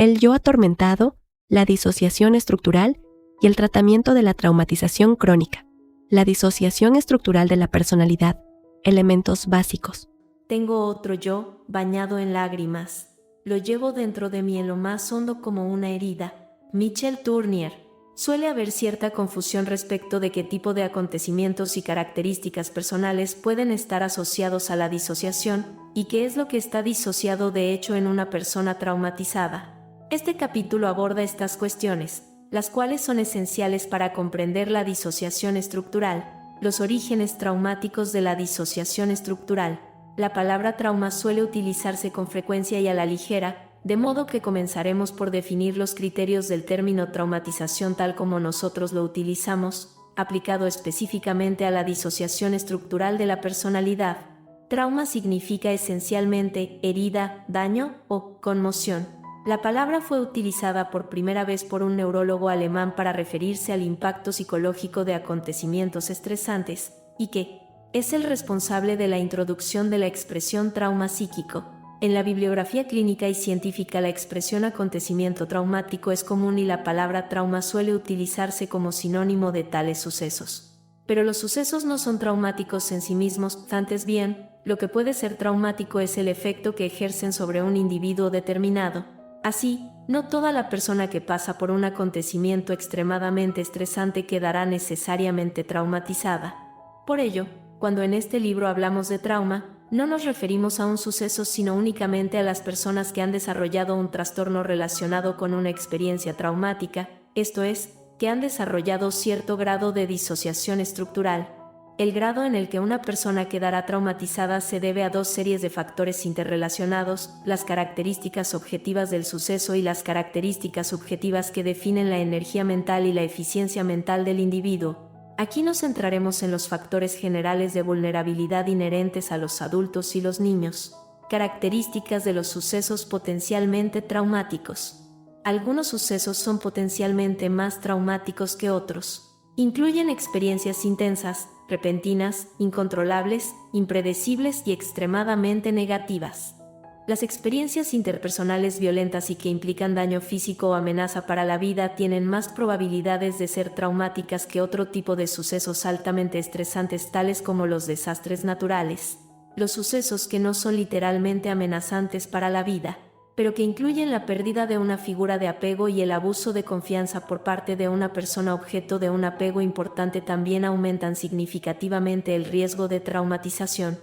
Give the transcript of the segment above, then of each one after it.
el yo atormentado, la disociación estructural y el tratamiento de la traumatización crónica. La disociación estructural de la personalidad. Elementos básicos. Tengo otro yo, bañado en lágrimas. Lo llevo dentro de mí en lo más hondo como una herida. Michel Tournier. Suele haber cierta confusión respecto de qué tipo de acontecimientos y características personales pueden estar asociados a la disociación y qué es lo que está disociado de hecho en una persona traumatizada. Este capítulo aborda estas cuestiones, las cuales son esenciales para comprender la disociación estructural, los orígenes traumáticos de la disociación estructural. La palabra trauma suele utilizarse con frecuencia y a la ligera, de modo que comenzaremos por definir los criterios del término traumatización tal como nosotros lo utilizamos, aplicado específicamente a la disociación estructural de la personalidad. Trauma significa esencialmente herida, daño o conmoción. La palabra fue utilizada por primera vez por un neurólogo alemán para referirse al impacto psicológico de acontecimientos estresantes, y que es el responsable de la introducción de la expresión trauma psíquico. En la bibliografía clínica y científica la expresión acontecimiento traumático es común y la palabra trauma suele utilizarse como sinónimo de tales sucesos. Pero los sucesos no son traumáticos en sí mismos, antes bien, lo que puede ser traumático es el efecto que ejercen sobre un individuo determinado. Así, no toda la persona que pasa por un acontecimiento extremadamente estresante quedará necesariamente traumatizada. Por ello, cuando en este libro hablamos de trauma, no nos referimos a un suceso sino únicamente a las personas que han desarrollado un trastorno relacionado con una experiencia traumática, esto es, que han desarrollado cierto grado de disociación estructural. El grado en el que una persona quedará traumatizada se debe a dos series de factores interrelacionados, las características objetivas del suceso y las características subjetivas que definen la energía mental y la eficiencia mental del individuo. Aquí nos centraremos en los factores generales de vulnerabilidad inherentes a los adultos y los niños. Características de los sucesos potencialmente traumáticos. Algunos sucesos son potencialmente más traumáticos que otros. Incluyen experiencias intensas, repentinas, incontrolables, impredecibles y extremadamente negativas. Las experiencias interpersonales violentas y que implican daño físico o amenaza para la vida tienen más probabilidades de ser traumáticas que otro tipo de sucesos altamente estresantes tales como los desastres naturales. Los sucesos que no son literalmente amenazantes para la vida, pero que incluyen la pérdida de una figura de apego y el abuso de confianza por parte de una persona objeto de un apego importante también aumentan significativamente el riesgo de traumatización.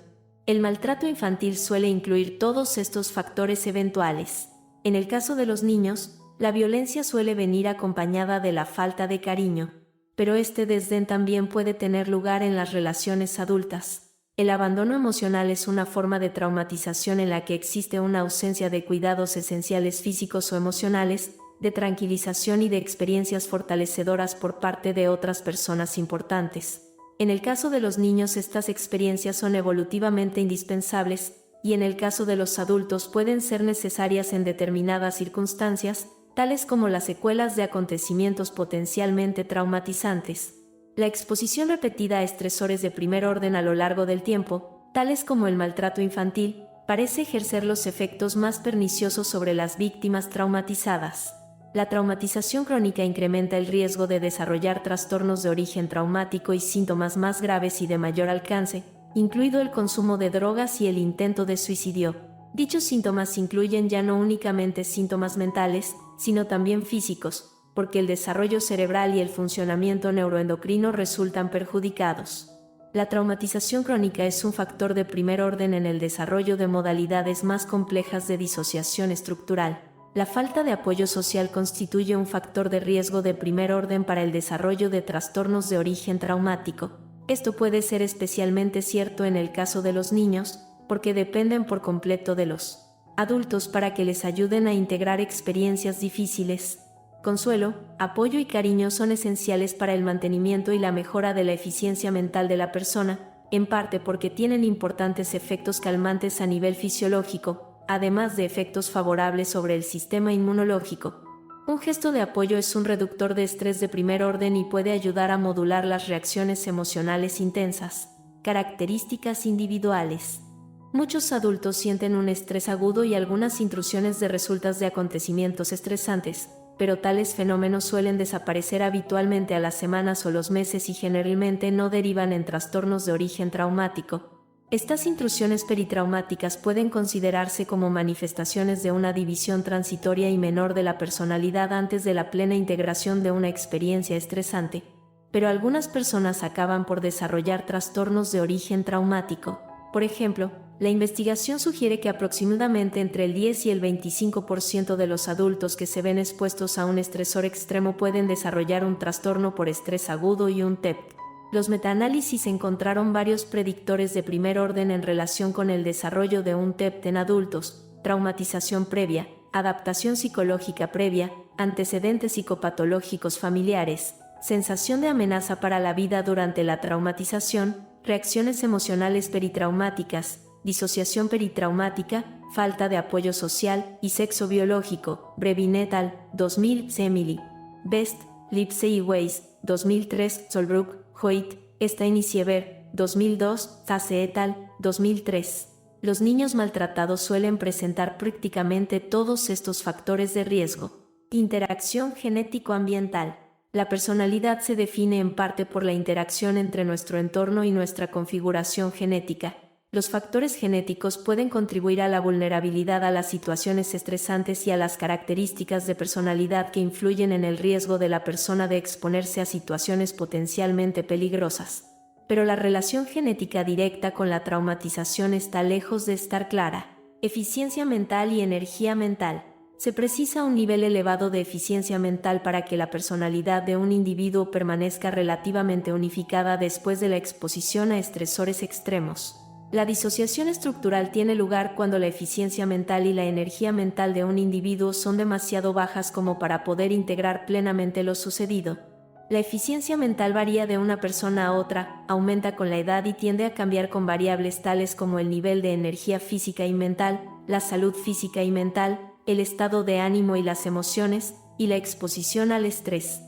El maltrato infantil suele incluir todos estos factores eventuales. En el caso de los niños, la violencia suele venir acompañada de la falta de cariño, pero este desdén también puede tener lugar en las relaciones adultas. El abandono emocional es una forma de traumatización en la que existe una ausencia de cuidados esenciales físicos o emocionales, de tranquilización y de experiencias fortalecedoras por parte de otras personas importantes. En el caso de los niños estas experiencias son evolutivamente indispensables, y en el caso de los adultos pueden ser necesarias en determinadas circunstancias, tales como las secuelas de acontecimientos potencialmente traumatizantes. La exposición repetida a estresores de primer orden a lo largo del tiempo, tales como el maltrato infantil, parece ejercer los efectos más perniciosos sobre las víctimas traumatizadas. La traumatización crónica incrementa el riesgo de desarrollar trastornos de origen traumático y síntomas más graves y de mayor alcance, incluido el consumo de drogas y el intento de suicidio. Dichos síntomas incluyen ya no únicamente síntomas mentales, sino también físicos, porque el desarrollo cerebral y el funcionamiento neuroendocrino resultan perjudicados. La traumatización crónica es un factor de primer orden en el desarrollo de modalidades más complejas de disociación estructural. La falta de apoyo social constituye un factor de riesgo de primer orden para el desarrollo de trastornos de origen traumático. Esto puede ser especialmente cierto en el caso de los niños, porque dependen por completo de los adultos para que les ayuden a integrar experiencias difíciles. Consuelo, apoyo y cariño son esenciales para el mantenimiento y la mejora de la eficiencia mental de la persona, en parte porque tienen importantes efectos calmantes a nivel fisiológico, además de efectos favorables sobre el sistema inmunológico. Un gesto de apoyo es un reductor de estrés de primer orden y puede ayudar a modular las reacciones emocionales intensas. Características individuales. Muchos adultos sienten un estrés agudo y algunas intrusiones de resultas de acontecimientos estresantes, pero tales fenómenos suelen desaparecer habitualmente a las semanas o los meses y generalmente no derivan en trastornos de origen traumático. Estas intrusiones peritraumáticas pueden considerarse como manifestaciones de una división transitoria y menor de la personalidad antes de la plena integración de una experiencia estresante, pero algunas personas acaban por desarrollar trastornos de origen traumático. Por ejemplo, la investigación sugiere que aproximadamente entre el 10 y el 25% de los adultos que se ven expuestos a un estresor extremo pueden desarrollar un trastorno por estrés agudo y un TEP. Los metaanálisis encontraron varios predictores de primer orden en relación con el desarrollo de un TEP en adultos: traumatización previa, adaptación psicológica previa, antecedentes psicopatológicos familiares, sensación de amenaza para la vida durante la traumatización, reacciones emocionales peritraumáticas, disociación peritraumática, falta de apoyo social y sexo biológico. Brevinet al. 2000, Semily. Best, Lipsey y Weiss, 2003, Solbrook, Hoyt, Stein y Siever, 2002, Zase et al., 2003. Los niños maltratados suelen presentar prácticamente todos estos factores de riesgo. Interacción genético-ambiental. La personalidad se define en parte por la interacción entre nuestro entorno y nuestra configuración genética. Los factores genéticos pueden contribuir a la vulnerabilidad a las situaciones estresantes y a las características de personalidad que influyen en el riesgo de la persona de exponerse a situaciones potencialmente peligrosas. Pero la relación genética directa con la traumatización está lejos de estar clara. Eficiencia mental y energía mental. Se precisa un nivel elevado de eficiencia mental para que la personalidad de un individuo permanezca relativamente unificada después de la exposición a estresores extremos. La disociación estructural tiene lugar cuando la eficiencia mental y la energía mental de un individuo son demasiado bajas como para poder integrar plenamente lo sucedido. La eficiencia mental varía de una persona a otra, aumenta con la edad y tiende a cambiar con variables tales como el nivel de energía física y mental, la salud física y mental, el estado de ánimo y las emociones, y la exposición al estrés.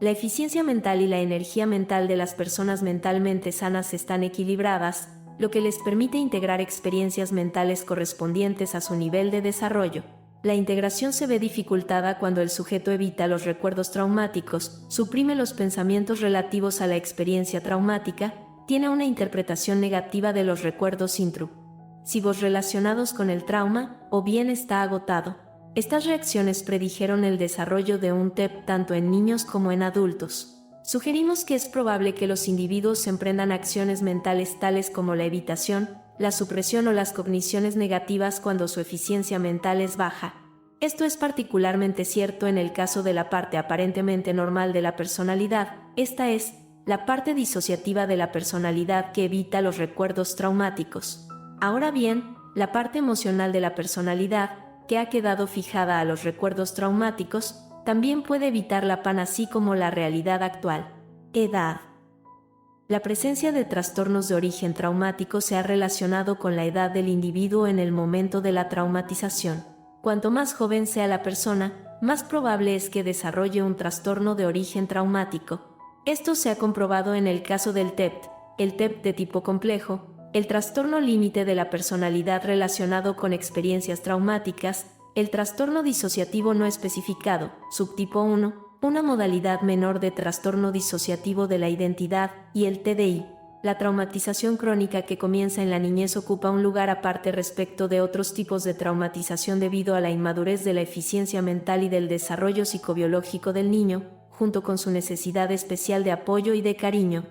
La eficiencia mental y la energía mental de las personas mentalmente sanas están equilibradas, lo que les permite integrar experiencias mentales correspondientes a su nivel de desarrollo. La integración se ve dificultada cuando el sujeto evita los recuerdos traumáticos, suprime los pensamientos relativos a la experiencia traumática, tiene una interpretación negativa de los recuerdos intrusivos relacionados con el trauma, o bien está agotado. Estas reacciones predijeron el desarrollo de un TEP tanto en niños como en adultos. Sugerimos que es probable que los individuos emprendan acciones mentales tales como la evitación, la supresión o las cogniciones negativas cuando su eficiencia mental es baja. Esto es particularmente cierto en el caso de la parte aparentemente normal de la personalidad, esta es, la parte disociativa de la personalidad que evita los recuerdos traumáticos. Ahora bien, la parte emocional de la personalidad, que ha quedado fijada a los recuerdos traumáticos, también puede evitar la PAN así como la realidad actual. Edad. La presencia de trastornos de origen traumático se ha relacionado con la edad del individuo en el momento de la traumatización. Cuanto más joven sea la persona, más probable es que desarrolle un trastorno de origen traumático. Esto se ha comprobado en el caso del TEP, el TEP de tipo complejo, el trastorno límite de la personalidad relacionado con experiencias traumáticas, el trastorno disociativo no especificado, subtipo 1, una modalidad menor de trastorno disociativo de la identidad, y el TDI. La traumatización crónica que comienza en la niñez ocupa un lugar aparte respecto de otros tipos de traumatización debido a la inmadurez de la eficiencia mental y del desarrollo psicobiológico del niño, junto con su necesidad especial de apoyo y de cariño.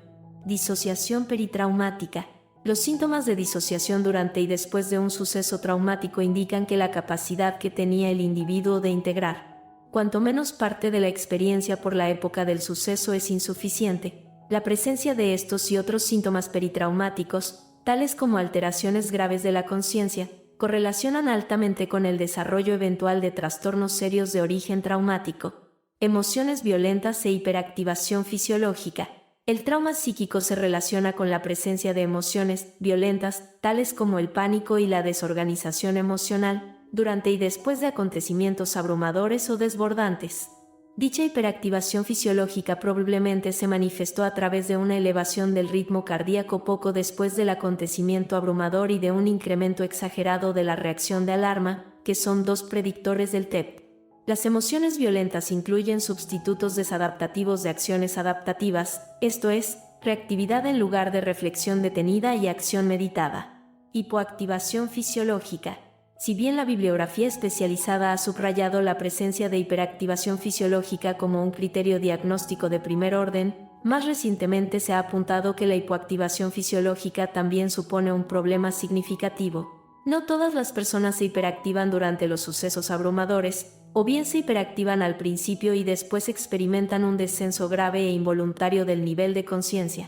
Disociación peritraumática. Los síntomas de disociación durante y después de un suceso traumático indican que la capacidad que tenía el individuo de integrar, cuanto menos parte de la experiencia por la época del suceso es insuficiente. La presencia de estos y otros síntomas peritraumáticos, tales como alteraciones graves de la conciencia, correlacionan altamente con el desarrollo eventual de trastornos serios de origen traumático. Emociones violentas e hiperactivación fisiológica. El trauma psíquico se relaciona con la presencia de emociones violentas, tales como el pánico y la desorganización emocional, durante y después de acontecimientos abrumadores o desbordantes. Dicha hiperactivación fisiológica probablemente se manifestó a través de una elevación del ritmo cardíaco poco después del acontecimiento abrumador y de un incremento exagerado de la reacción de alarma, que son dos predictores del TEP. Las emociones violentas incluyen sustitutos desadaptativos de acciones adaptativas, esto es, reactividad en lugar de reflexión detenida y acción meditada. Hipoactivación fisiológica. Si bien la bibliografía especializada ha subrayado la presencia de hiperactivación fisiológica como un criterio diagnóstico de primer orden, más recientemente se ha apuntado que la hipoactivación fisiológica también supone un problema significativo. No todas las personas se hiperactivan durante los sucesos abrumadores, o bien se hiperactivan al principio y después experimentan un descenso grave e involuntario del nivel de conciencia.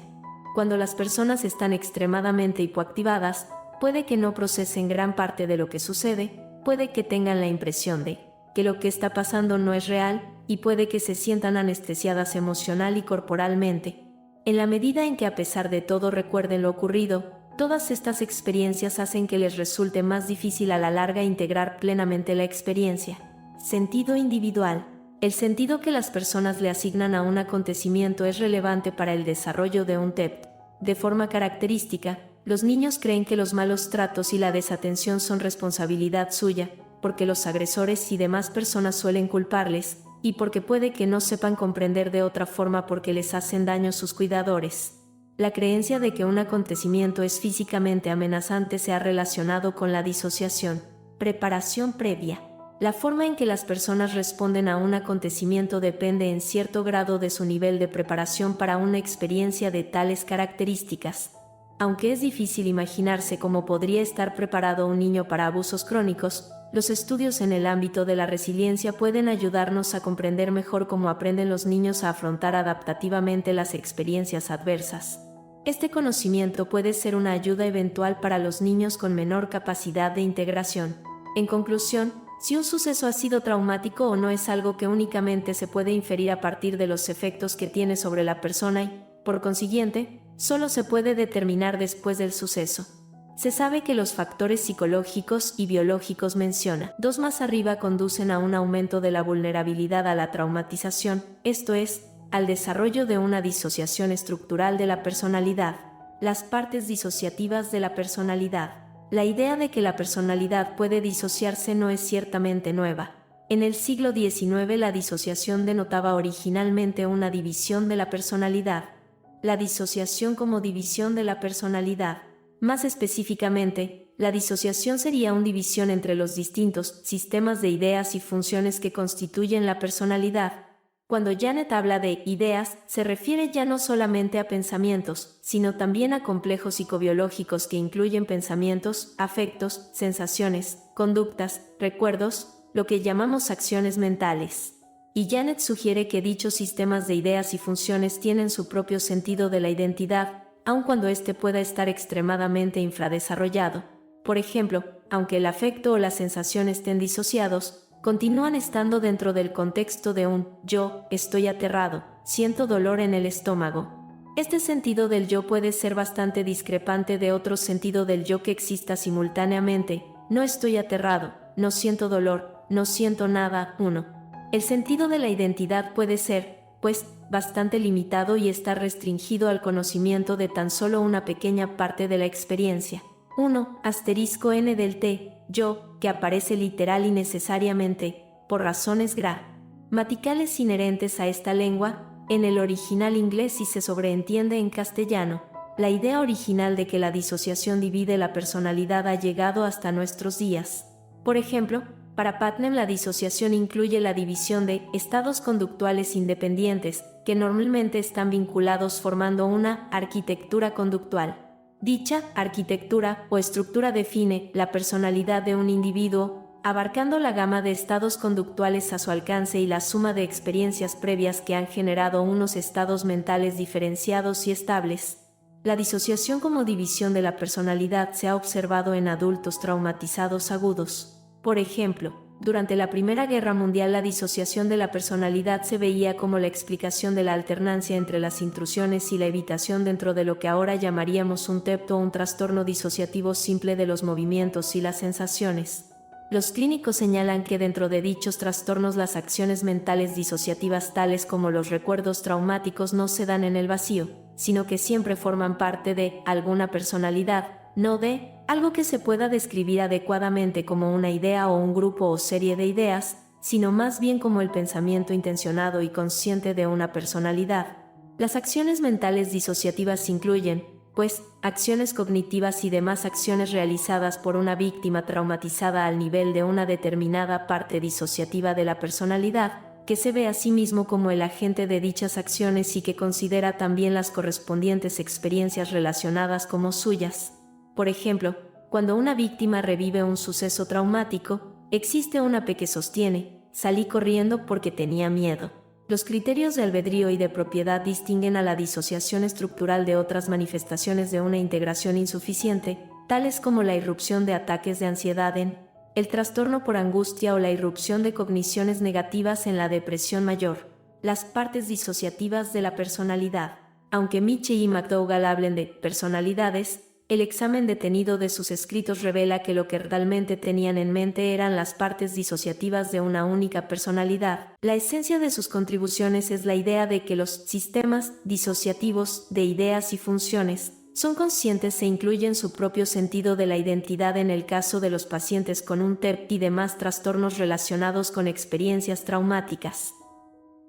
Cuando las personas están extremadamente hipoactivadas, puede que no procesen gran parte de lo que sucede, puede que tengan la impresión de que lo que está pasando no es real y puede que se sientan anestesiadas emocional y corporalmente. En la medida en que a pesar de todo recuerden lo ocurrido, todas estas experiencias hacen que les resulte más difícil a la larga integrar plenamente la experiencia. Sentido individual. El sentido que las personas le asignan a un acontecimiento es relevante para el desarrollo de un TEP. De forma característica, los niños creen que los malos tratos y la desatención son responsabilidad suya, porque los agresores y demás personas suelen culparles, y porque puede que no sepan comprender de otra forma porque les hacen daño sus cuidadores. La creencia de que un acontecimiento es físicamente amenazante se ha relacionado con la disociación. Preparación previa. La forma en que las personas responden a un acontecimiento depende en cierto grado de su nivel de preparación para una experiencia de tales características. Aunque es difícil imaginarse cómo podría estar preparado un niño para abusos crónicos, los estudios en el ámbito de la resiliencia pueden ayudarnos a comprender mejor cómo aprenden los niños a afrontar adaptativamente las experiencias adversas. Este conocimiento puede ser una ayuda eventual para los niños con menor capacidad de integración. En conclusión, si un suceso ha sido traumático o no es algo que únicamente se puede inferir a partir de los efectos que tiene sobre la persona y, por consiguiente, solo se puede determinar después del suceso. Se sabe que los factores psicológicos y biológicos menciona dos más arriba conducen a un aumento de la vulnerabilidad a la traumatización, esto es, al desarrollo de una disociación estructural de la personalidad. Las partes disociativas de la personalidad. La idea de que la personalidad puede disociarse no es ciertamente nueva. En el siglo XIX la disociación denotaba originalmente una división de la personalidad. La disociación como división de la personalidad. Más específicamente, la disociación sería una división entre los distintos sistemas de ideas y funciones que constituyen la personalidad. Cuando Janet habla de ideas, se refiere ya no solamente a pensamientos, sino también a complejos psicobiológicos que incluyen pensamientos, afectos, sensaciones, conductas, recuerdos, lo que llamamos acciones mentales. Y Janet sugiere que dichos sistemas de ideas y funciones tienen su propio sentido de la identidad, aun cuando éste pueda estar extremadamente infradesarrollado. Por ejemplo, aunque el afecto o la sensación estén disociados, continúan estando dentro del contexto de un yo, estoy aterrado, siento dolor en el estómago. Este sentido del yo puede ser bastante discrepante de otro sentido del yo que exista simultáneamente, no estoy aterrado, no siento dolor, no siento nada, 1. El sentido de la identidad puede ser, pues, bastante limitado y estar restringido al conocimiento de tan solo una pequeña parte de la experiencia. 1*n del t, yo, que aparece literal y necesariamente, por razones gramaticales inherentes a esta lengua, en el original inglés y se sobreentiende en castellano. La idea original de que la disociación divide la personalidad ha llegado hasta nuestros días. Por ejemplo, para Putnam la disociación incluye la división de estados conductuales independientes, que normalmente están vinculados formando una arquitectura conductual. Dicha arquitectura o estructura define la personalidad de un individuo, abarcando la gama de estados conductuales a su alcance y la suma de experiencias previas que han generado unos estados mentales diferenciados y estables. La disociación como división de la personalidad se ha observado en adultos traumatizados agudos. Por ejemplo, durante la Primera Guerra Mundial la disociación de la personalidad se veía como la explicación de la alternancia entre las intrusiones y la evitación dentro de lo que ahora llamaríamos un TEP o un trastorno disociativo simple de los movimientos y las sensaciones. Los clínicos señalan que dentro de dichos trastornos las acciones mentales disociativas tales como los recuerdos traumáticos no se dan en el vacío, sino que siempre forman parte de alguna personalidad, no de algo que se pueda describir adecuadamente como una idea o un grupo o serie de ideas, sino más bien como el pensamiento intencionado y consciente de una personalidad. Las acciones mentales disociativas incluyen, pues, acciones cognitivas y demás acciones realizadas por una víctima traumatizada al nivel de una determinada parte disociativa de la personalidad, que se ve a sí mismo como el agente de dichas acciones y que considera también las correspondientes experiencias relacionadas como suyas. Por ejemplo, cuando una víctima revive un suceso traumático, existe una P que sostiene: salí corriendo porque tenía miedo. Los criterios de albedrío y de propiedad distinguen a la disociación estructural de otras manifestaciones de una integración insuficiente, tales como la irrupción de ataques de ansiedad en el trastorno por angustia o la irrupción de cogniciones negativas en la depresión mayor. Las partes disociativas de la personalidad. Aunque Miche y McDougall hablen de personalidades, el examen detenido de sus escritos revela que lo que realmente tenían en mente eran las partes disociativas de una única personalidad. La esencia de sus contribuciones es la idea de que los sistemas disociativos de ideas y funciones son conscientes e incluyen su propio sentido de la identidad en el caso de los pacientes con un TEP y demás trastornos relacionados con experiencias traumáticas.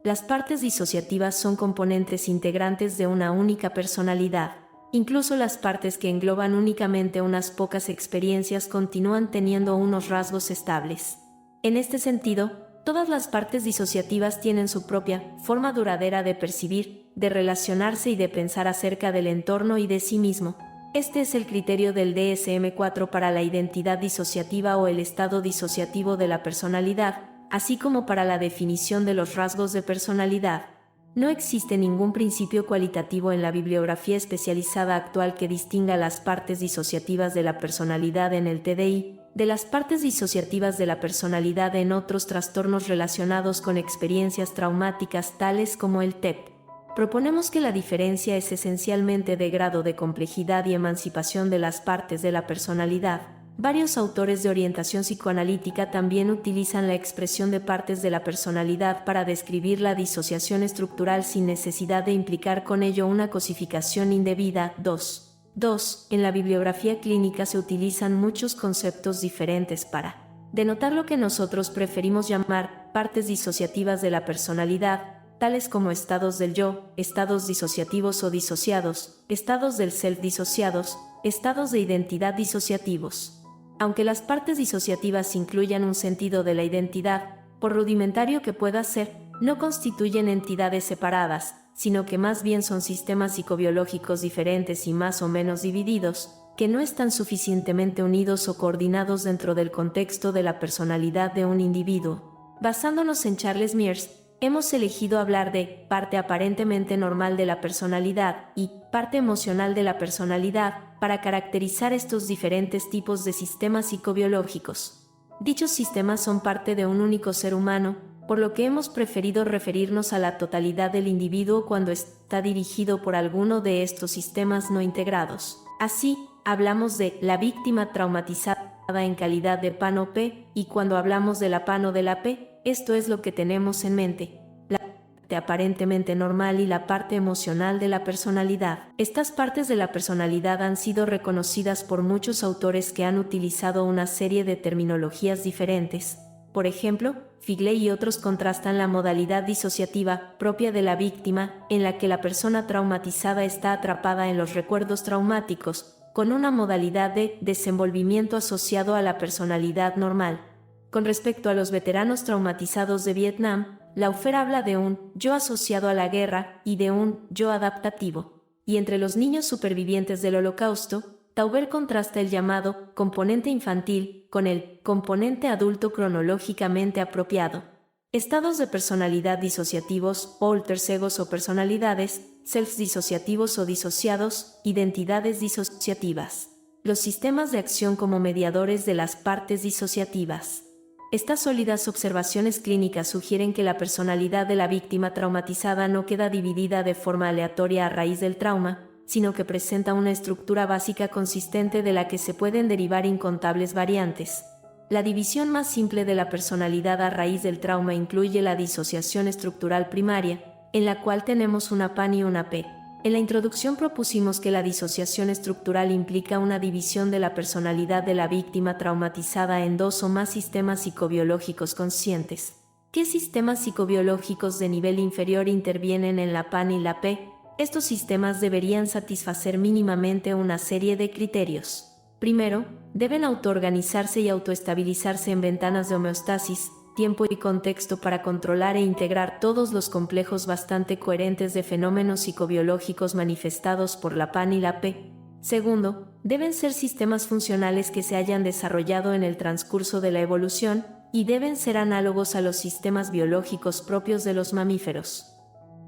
Las partes disociativas son componentes integrantes de una única personalidad. Incluso las partes que engloban únicamente unas pocas experiencias continúan teniendo unos rasgos estables. En este sentido, todas las partes disociativas tienen su propia forma duradera de percibir, de relacionarse y de pensar acerca del entorno y de sí mismo. Este es el criterio del DSM-4 para la identidad disociativa o el estado disociativo de la personalidad, así como para la definición de los rasgos de personalidad. No existe ningún principio cualitativo en la bibliografía especializada actual que distinga las partes disociativas de la personalidad en el TDI, de las partes disociativas de la personalidad en otros trastornos relacionados con experiencias traumáticas tales como el TEP. Proponemos que la diferencia es esencialmente de grado de complejidad y emancipación de las partes de la personalidad. Varios autores de orientación psicoanalítica también utilizan la expresión de partes de la personalidad para describir la disociación estructural sin necesidad de implicar con ello una cosificación indebida. 2. En la bibliografía clínica se utilizan muchos conceptos diferentes para denotar lo que nosotros preferimos llamar partes disociativas de la personalidad, tales como estados del yo, estados disociativos o disociados, estados del self disociados, estados de identidad disociativos. Aunque las partes disociativas incluyan un sentido de la identidad, por rudimentario que pueda ser, no constituyen entidades separadas, sino que más bien son sistemas psicobiológicos diferentes y más o menos divididos, que no están suficientemente unidos o coordinados dentro del contexto de la personalidad de un individuo. Basándonos en Charles Mears, hemos elegido hablar de parte aparentemente normal de la personalidad y parte emocional de la personalidad para caracterizar estos diferentes tipos de sistemas psicobiológicos. Dichos sistemas son parte de un único ser humano, por lo que hemos preferido referirnos a la totalidad del individuo cuando está dirigido por alguno de estos sistemas no integrados. Así, hablamos de la víctima traumatizada en calidad de PAN o P, y cuando hablamos de la PAN o de la P, esto es lo que tenemos en mente: la parte aparentemente normal y la parte emocional de la personalidad. Estas partes de la personalidad han sido reconocidas por muchos autores que han utilizado una serie de terminologías diferentes. Por ejemplo, Figley y otros contrastan la modalidad disociativa propia de la víctima, en la que la persona traumatizada está atrapada en los recuerdos traumáticos, con una modalidad de desenvolvimiento asociado a la personalidad normal. Con respecto a los veteranos traumatizados de Vietnam, Laufer habla de un yo asociado a la guerra y de un yo adaptativo. Y entre los niños supervivientes del Holocausto, Tauber contrasta el llamado componente infantil con el componente adulto cronológicamente apropiado. Estados de personalidad disociativos, o alters egos o personalidades, selves disociativos o disociados, identidades disociativas. Los sistemas de acción como mediadores de las partes disociativas. Estas sólidas observaciones clínicas sugieren que la personalidad de la víctima traumatizada no queda dividida de forma aleatoria a raíz del trauma, sino que presenta una estructura básica consistente de la que se pueden derivar incontables variantes. la división más simple de la personalidad a raíz del trauma incluye la disociación estructural primaria, en la cual tenemos una PAN y una P. En la introducción propusimos que la disociación estructural implica una división de la personalidad de la víctima traumatizada en dos o más sistemas psicobiológicos conscientes. ¿Qué sistemas psicobiológicos de nivel inferior intervienen en la PAN y la P? Estos sistemas deberían satisfacer mínimamente una serie de criterios. Primero, deben autoorganizarse y autoestabilizarse en ventanas de homeostasis, tiempo y contexto para controlar e integrar todos los complejos bastante coherentes de fenómenos psicobiológicos manifestados por la PAN y la P. Segundo, deben ser sistemas funcionales que se hayan desarrollado en el transcurso de la evolución y deben ser análogos a los sistemas biológicos propios de los mamíferos.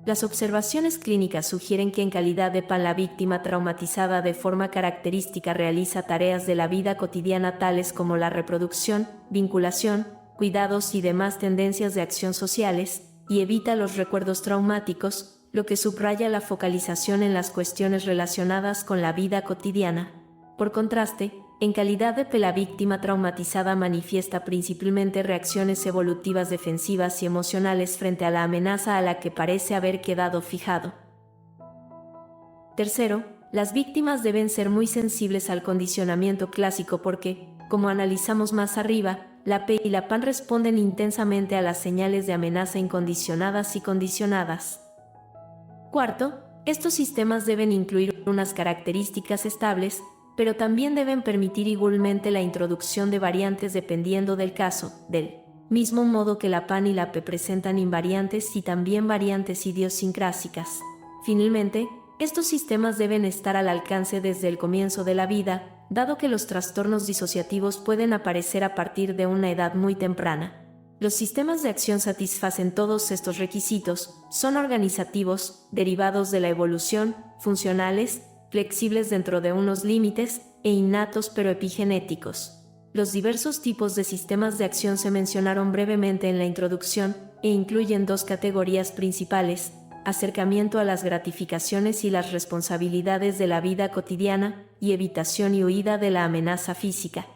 Las observaciones clínicas sugieren que en calidad de PAN la víctima traumatizada de forma característica realiza tareas de la vida cotidiana tales como la reproducción, vinculación, cuidados y demás tendencias de acción sociales, y evita los recuerdos traumáticos, lo que subraya la focalización en las cuestiones relacionadas con la vida cotidiana. Por contraste, en calidad de P la víctima traumatizada manifiesta principalmente reacciones evolutivas defensivas y emocionales frente a la amenaza a la que parece haber quedado fijado. Tercero, las víctimas deben ser muy sensibles al condicionamiento clásico porque, como analizamos más arriba, la P y la PAN responden intensamente a las señales de amenaza incondicionadas y condicionadas. Cuarto, estos sistemas deben incluir unas características estables, pero también deben permitir igualmente la introducción de variantes dependiendo del caso, del mismo modo que la PAN y la P presentan invariantes y también variantes idiosincrásicas. Finalmente, estos sistemas deben estar al alcance desde el comienzo de la vida, dado que los trastornos disociativos pueden aparecer a partir de una edad muy temprana. Los sistemas de acción satisfacen todos estos requisitos, son organizativos, derivados de la evolución, funcionales, flexibles dentro de unos límites, e innatos pero epigenéticos. Los diversos tipos de sistemas de acción se mencionaron brevemente en la introducción, e incluyen dos categorías principales: acercamiento a las gratificaciones y las responsabilidades de la vida cotidiana, y evitación y huida de la amenaza física.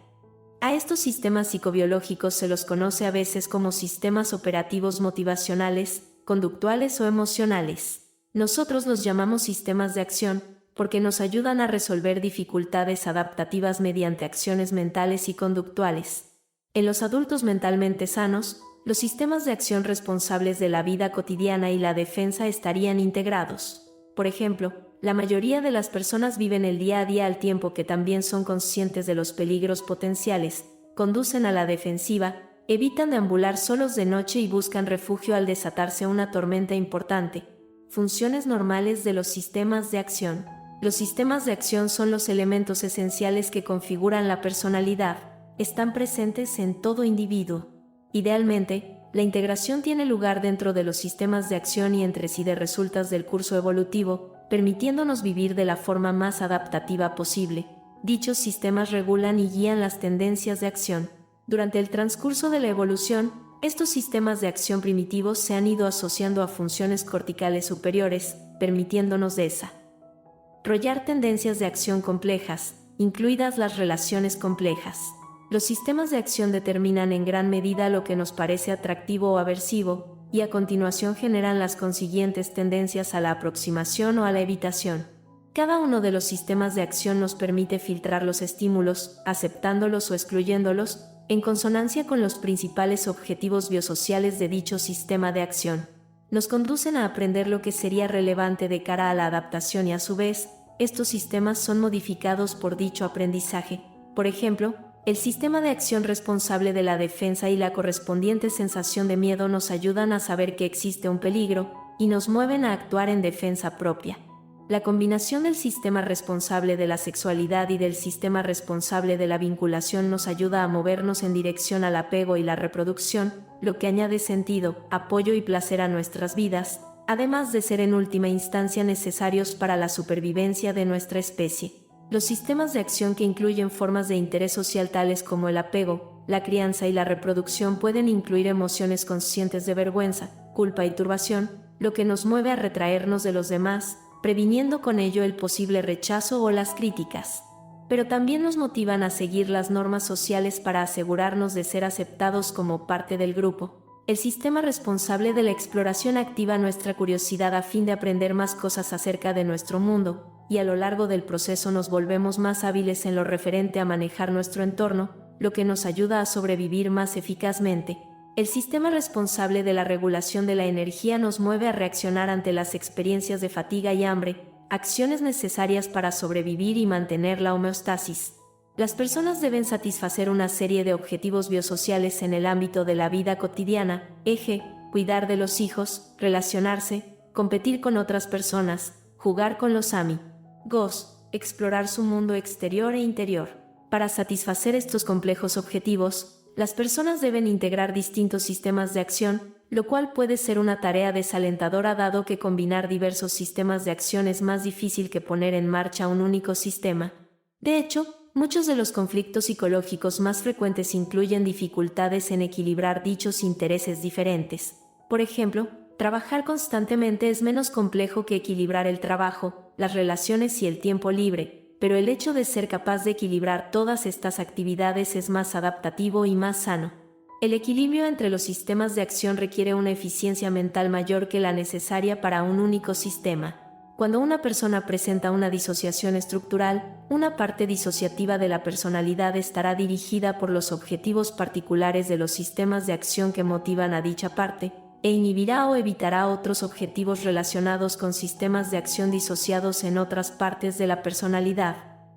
A estos sistemas psicobiológicos se los conoce a veces como sistemas operativos motivacionales, conductuales o emocionales. Nosotros los llamamos sistemas de acción, porque nos ayudan a resolver dificultades adaptativas mediante acciones mentales y conductuales. En los adultos mentalmente sanos, los sistemas de acción responsables de la vida cotidiana y la defensa estarían integrados. Por ejemplo, la mayoría de las personas viven el día a día al tiempo que también son conscientes de los peligros potenciales, conducen a la defensiva, evitan deambular solos de noche y buscan refugio al desatarse una tormenta importante. Funciones normales de los sistemas de acción. Los sistemas de acción son los elementos esenciales que configuran la personalidad, están presentes en todo individuo. Idealmente, la integración tiene lugar dentro de los sistemas de acción y entre sí de resultas del curso evolutivo, permitiéndonos vivir de la forma más adaptativa posible. Dichos sistemas regulan y guían las tendencias de acción. Durante el transcurso de la evolución, estos sistemas de acción primitivos se han ido asociando a funciones corticales superiores, permitiéndonos desarrollar tendencias de acción complejas, incluidas las relaciones complejas. Los sistemas de acción determinan en gran medida lo que nos parece atractivo o aversivo, y a continuación generan las consiguientes tendencias a la aproximación o a la evitación. Cada uno de los sistemas de acción nos permite filtrar los estímulos, aceptándolos o excluyéndolos, en consonancia con los principales objetivos biosociales de dicho sistema de acción. Nos conducen a aprender lo que sería relevante de cara a la adaptación y a su vez, estos sistemas son modificados por dicho aprendizaje. Por ejemplo, el sistema de acción responsable de la defensa y la correspondiente sensación de miedo nos ayudan a saber que existe un peligro y nos mueven a actuar en defensa propia. La combinación del sistema responsable de la sexualidad y del sistema responsable de la vinculación nos ayuda a movernos en dirección al apego y la reproducción, lo que añade sentido, apoyo y placer a nuestras vidas, además de ser en última instancia necesarios para la supervivencia de nuestra especie. Los sistemas de acción que incluyen formas de interés social tales como el apego, la crianza y la reproducción pueden incluir emociones conscientes de vergüenza, culpa y turbación, lo que nos mueve a retraernos de los demás, previniendo con ello el posible rechazo o las críticas. pero también nos motivan a seguir las normas sociales para asegurarnos de ser aceptados como parte del grupo. El sistema responsable de la exploración activa nuestra curiosidad a fin de aprender más cosas acerca de nuestro mundo, y a lo largo del proceso nos volvemos más hábiles en lo referente a manejar nuestro entorno, lo que nos ayuda a sobrevivir más eficazmente. El sistema responsable de la regulación de la energía nos mueve a reaccionar ante las experiencias de fatiga y hambre, acciones necesarias para sobrevivir y mantener la homeostasis. Las personas deben satisfacer una serie de objetivos biosociales en el ámbito de la vida cotidiana, cuidar de los hijos, relacionarse, competir con otras personas, jugar con los amigos, explorar su mundo exterior e interior. Para satisfacer estos complejos objetivos, las personas deben integrar distintos sistemas de acción, lo cual puede ser una tarea desalentadora dado que combinar diversos sistemas de acción es más difícil que poner en marcha un único sistema. De hecho, muchos de los conflictos psicológicos más frecuentes incluyen dificultades en equilibrar dichos intereses diferentes. Por ejemplo, trabajar constantemente es menos complejo que equilibrar el trabajo, las relaciones y el tiempo libre, pero el hecho de ser capaz de equilibrar todas estas actividades es más adaptativo y más sano. El equilibrio entre los sistemas de acción requiere una eficiencia mental mayor que la necesaria para un único sistema. Cuando una persona presenta una disociación estructural, una parte disociativa de la personalidad estará dirigida por los objetivos particulares de los sistemas de acción que motivan a dicha parte, e inhibirá o evitará otros objetivos relacionados con sistemas de acción disociados en otras partes de la personalidad.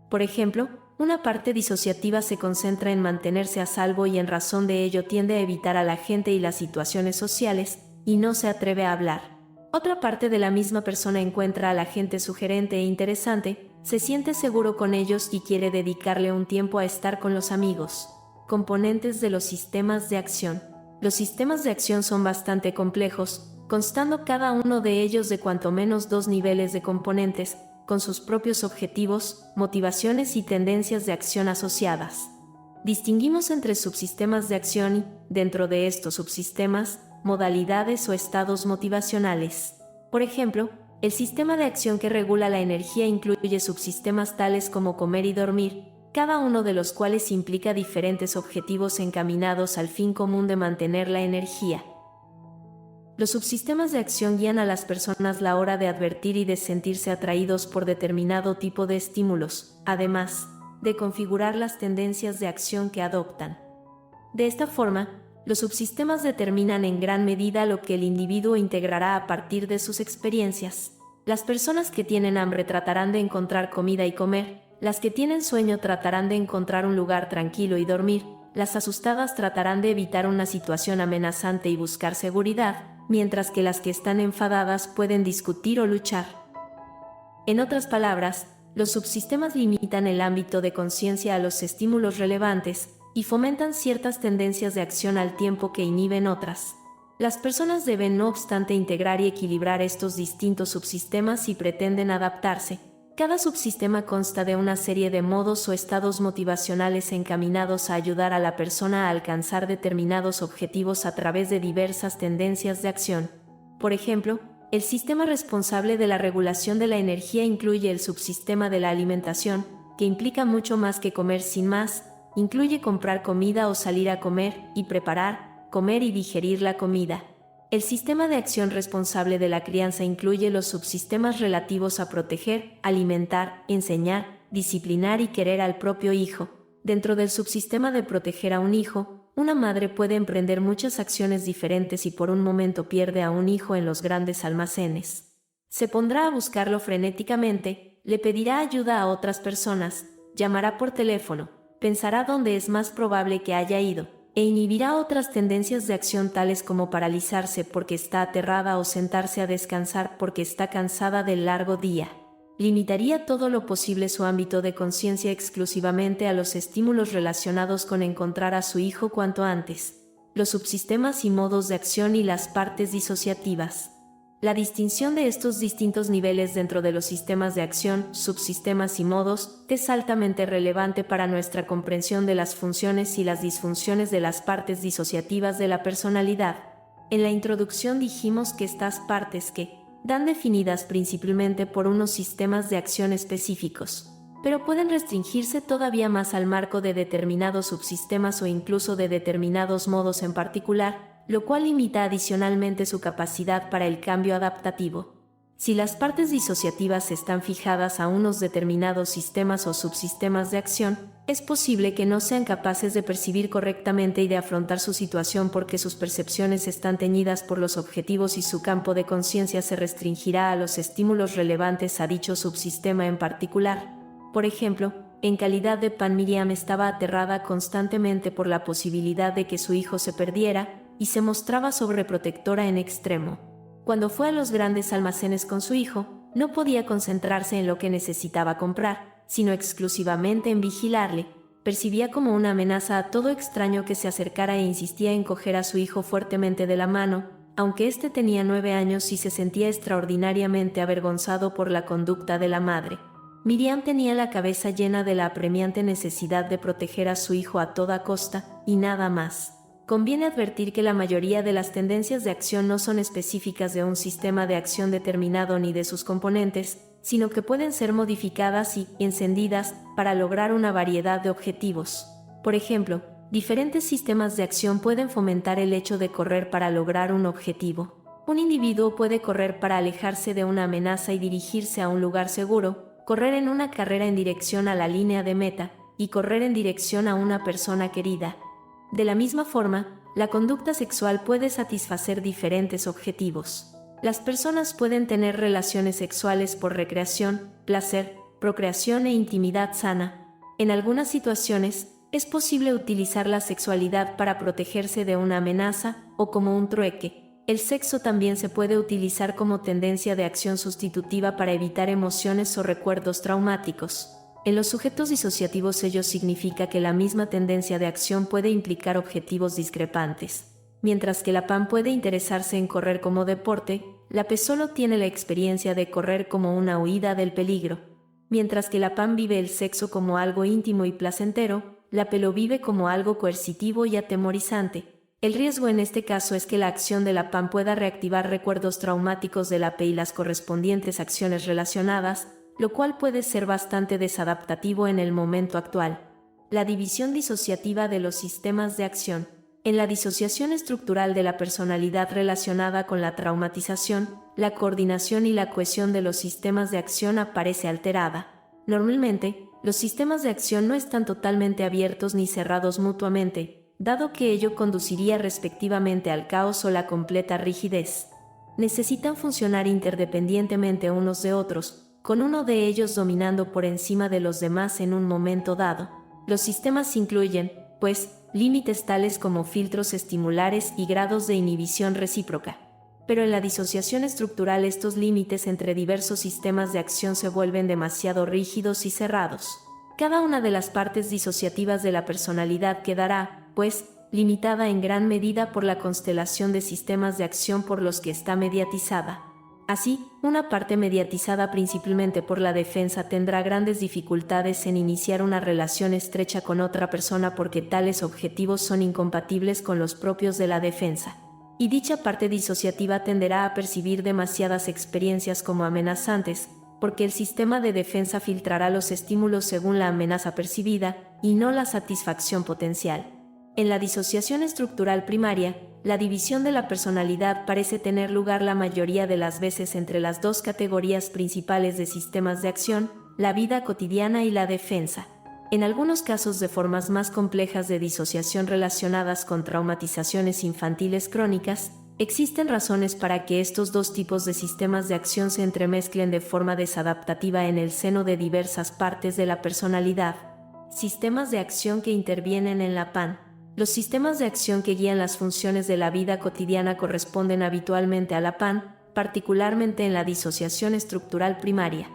Por ejemplo, una parte disociativa se concentra en mantenerse a salvo y en razón de ello tiende a evitar a la gente y las situaciones sociales, y no se atreve a hablar. Otra parte de la misma persona encuentra a la gente sugerente e interesante, se siente seguro con ellos y quiere dedicarle un tiempo a estar con los amigos. Componentes de los sistemas de acción. Los sistemas de acción son bastante complejos, constando cada uno de ellos de cuanto menos 2 niveles de componentes, con sus propios objetivos, motivaciones y tendencias de acción asociadas. Distinguimos entre subsistemas de acción y, dentro de estos subsistemas, modalidades o estados motivacionales. Por ejemplo, el sistema de acción que regula la energía incluye subsistemas tales como comer y dormir, cada uno de los cuales implica diferentes objetivos encaminados al fin común de mantener la energía. Los subsistemas de acción guían a las personas a la hora de advertir y de sentirse atraídos por determinado tipo de estímulos, además de configurar las tendencias de acción que adoptan. De esta forma, los subsistemas determinan en gran medida lo que el individuo integrará a partir de sus experiencias. Las personas que tienen hambre tratarán de encontrar comida y comer, las que tienen sueño tratarán de encontrar un lugar tranquilo y dormir, las asustadas tratarán de evitar una situación amenazante y buscar seguridad, mientras que las que están enfadadas pueden discutir o luchar. En otras palabras, los subsistemas limitan el ámbito de conciencia a los estímulos relevantes, y fomentan ciertas tendencias de acción al tiempo que inhiben otras. Las personas deben no obstante integrar y equilibrar estos distintos subsistemas si pretenden adaptarse. Cada subsistema consta de una serie de modos o estados motivacionales encaminados a ayudar a la persona a alcanzar determinados objetivos a través de diversas tendencias de acción. Por ejemplo, el sistema responsable de la regulación de la energía incluye el subsistema de la alimentación, que implica mucho más que comer sin más. Incluye comprar comida o salir a comer, y preparar, comer y digerir la comida. El sistema de acción responsable de la crianza incluye los subsistemas relativos a proteger, alimentar, enseñar, disciplinar y querer al propio hijo. Dentro del subsistema de proteger a un hijo, una madre puede emprender muchas acciones diferentes y por un momento pierde a un hijo en los grandes almacenes. Se pondrá a buscarlo frenéticamente, le pedirá ayuda a otras personas, llamará por teléfono, pensará dónde es más probable que haya ido, e inhibirá otras tendencias de acción tales como paralizarse porque está aterrada o sentarse a descansar porque está cansada del largo día. Limitaría todo lo posible su ámbito de conciencia exclusivamente a los estímulos relacionados con encontrar a su hijo cuanto antes. Los subsistemas y modos de acción y las partes disociativas. La distinción de estos distintos niveles dentro de los sistemas de acción, subsistemas y modos, es altamente relevante para nuestra comprensión de las funciones y las disfunciones de las partes disociativas de la personalidad. En la introducción dijimos que estas partes dan definidas principalmente por unos sistemas de acción específicos. pero pueden restringirse todavía más al marco de determinados subsistemas o incluso de determinados modos en particular, lo cual limita adicionalmente su capacidad para el cambio adaptativo. Si las partes disociativas están fijadas a unos determinados sistemas o subsistemas de acción, es posible que no sean capaces de percibir correctamente y de afrontar su situación porque sus percepciones están teñidas por los objetivos y su campo de conciencia se restringirá a los estímulos relevantes a dicho subsistema en particular. Por ejemplo, en calidad de pan, Miriam estaba aterrada constantemente por la posibilidad de que su hijo se perdiera y se mostraba sobreprotectora en extremo. Cuando fue a los grandes almacenes con su hijo, no podía concentrarse en lo que necesitaba comprar, sino exclusivamente en vigilarle. Percibía como una amenaza a todo extraño que se acercara e insistía en coger a su hijo fuertemente de la mano, aunque éste tenía 9 años y se sentía extraordinariamente avergonzado por la conducta de la madre. Miriam tenía la cabeza llena de la apremiante necesidad de proteger a su hijo a toda costa, y nada más. Conviene advertir que la mayoría de las tendencias de acción no son específicas de un sistema de acción determinado ni de sus componentes, sino que pueden ser modificadas y encendidas para lograr una variedad de objetivos. Por ejemplo, diferentes sistemas de acción pueden fomentar el hecho de correr para lograr un objetivo. Un individuo puede correr para alejarse de una amenaza y dirigirse a un lugar seguro, correr en una carrera en dirección a la línea de meta, y correr en dirección a una persona querida. De la misma forma, la conducta sexual puede satisfacer diferentes objetivos. Las personas pueden tener relaciones sexuales por recreación, placer, procreación e intimidad sana. En algunas situaciones, es posible utilizar la sexualidad para protegerse de una amenaza o como un trueque. El sexo también se puede utilizar como tendencia de acción sustitutiva para evitar emociones o recuerdos traumáticos. En los sujetos disociativos ello significa que la misma tendencia de acción puede implicar objetivos discrepantes. Mientras que la PAN puede interesarse en correr como deporte, la P solo tiene la experiencia de correr como una huida del peligro. Mientras que la PAN vive el sexo como algo íntimo y placentero, la P lo vive como algo coercitivo y atemorizante. El riesgo en este caso es que la acción de la PAN pueda reactivar recuerdos traumáticos de la P y las correspondientes acciones relacionadas, lo cual puede ser bastante desadaptativo en el momento actual. La división disociativa de los sistemas de acción. En la disociación estructural de la personalidad relacionada con la traumatización, la coordinación y la cohesión de los sistemas de acción aparece alterada. Normalmente, los sistemas de acción no están totalmente abiertos ni cerrados mutuamente, dado que ello conduciría respectivamente al caos o la completa rigidez. Necesitan funcionar interdependientemente unos de otros, con uno de ellos dominando por encima de los demás en un momento dado. Los sistemas incluyen, pues, límites tales como filtros estimulares y grados de inhibición recíproca. Pero en la disociación estructural estos límites entre diversos sistemas de acción se vuelven demasiado rígidos y cerrados. Cada una de las partes disociativas de la personalidad quedará, pues, limitada en gran medida por la constelación de sistemas de acción por los que está mediatizada. Así, una parte mediatizada principalmente por la defensa tendrá grandes dificultades en iniciar una relación estrecha con otra persona porque tales objetivos son incompatibles con los propios de la defensa. Y dicha parte disociativa tenderá a percibir demasiadas experiencias como amenazantes, porque el sistema de defensa filtrará los estímulos según la amenaza percibida y no la satisfacción potencial. En la disociación estructural primaria, la división de la personalidad parece tener lugar la mayoría de las veces entre las dos categorías principales de sistemas de acción, la vida cotidiana y la defensa. En algunos casos de formas más complejas de disociación relacionadas con traumatizaciones infantiles crónicas, existen razones para que estos dos tipos de sistemas de acción se entremezclen de forma desadaptativa en el seno de diversas partes de la personalidad. Sistemas de acción que intervienen en la PAN. Los sistemas de acción que guían las funciones de la vida cotidiana corresponden habitualmente a la PAN, particularmente en la disociación estructural primaria.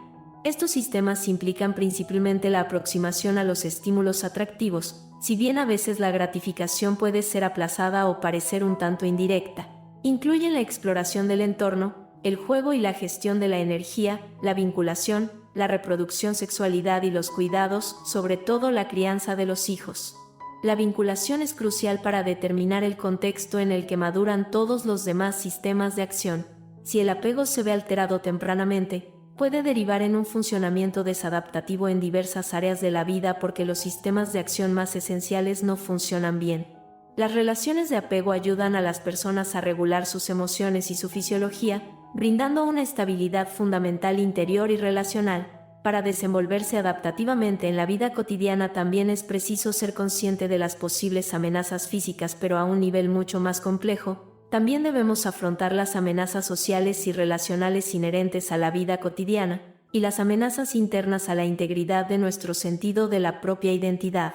Estos sistemas implican principalmente la aproximación a los estímulos atractivos, si bien a veces la gratificación puede ser aplazada o parecer un tanto indirecta. Incluyen la exploración del entorno, el juego y la gestión de la energía, la vinculación, la reproducción, sexualidad y los cuidados, sobre todo la crianza de los hijos. La vinculación es crucial para determinar el contexto en el que maduran todos los demás sistemas de acción. Si el apego se ve alterado tempranamente, puede derivar en un funcionamiento desadaptativo en diversas áreas de la vida porque los sistemas de acción más esenciales no funcionan bien. Las relaciones de apego ayudan a las personas a regular sus emociones y su fisiología, brindando una estabilidad fundamental interior y relacional. Para desenvolverse adaptativamente en la vida cotidiana también es preciso ser consciente de las posibles amenazas físicas, pero a un nivel mucho más complejo. También debemos afrontar las amenazas sociales y relacionales inherentes a la vida cotidiana, y las amenazas internas a la integridad de nuestro sentido de la propia identidad.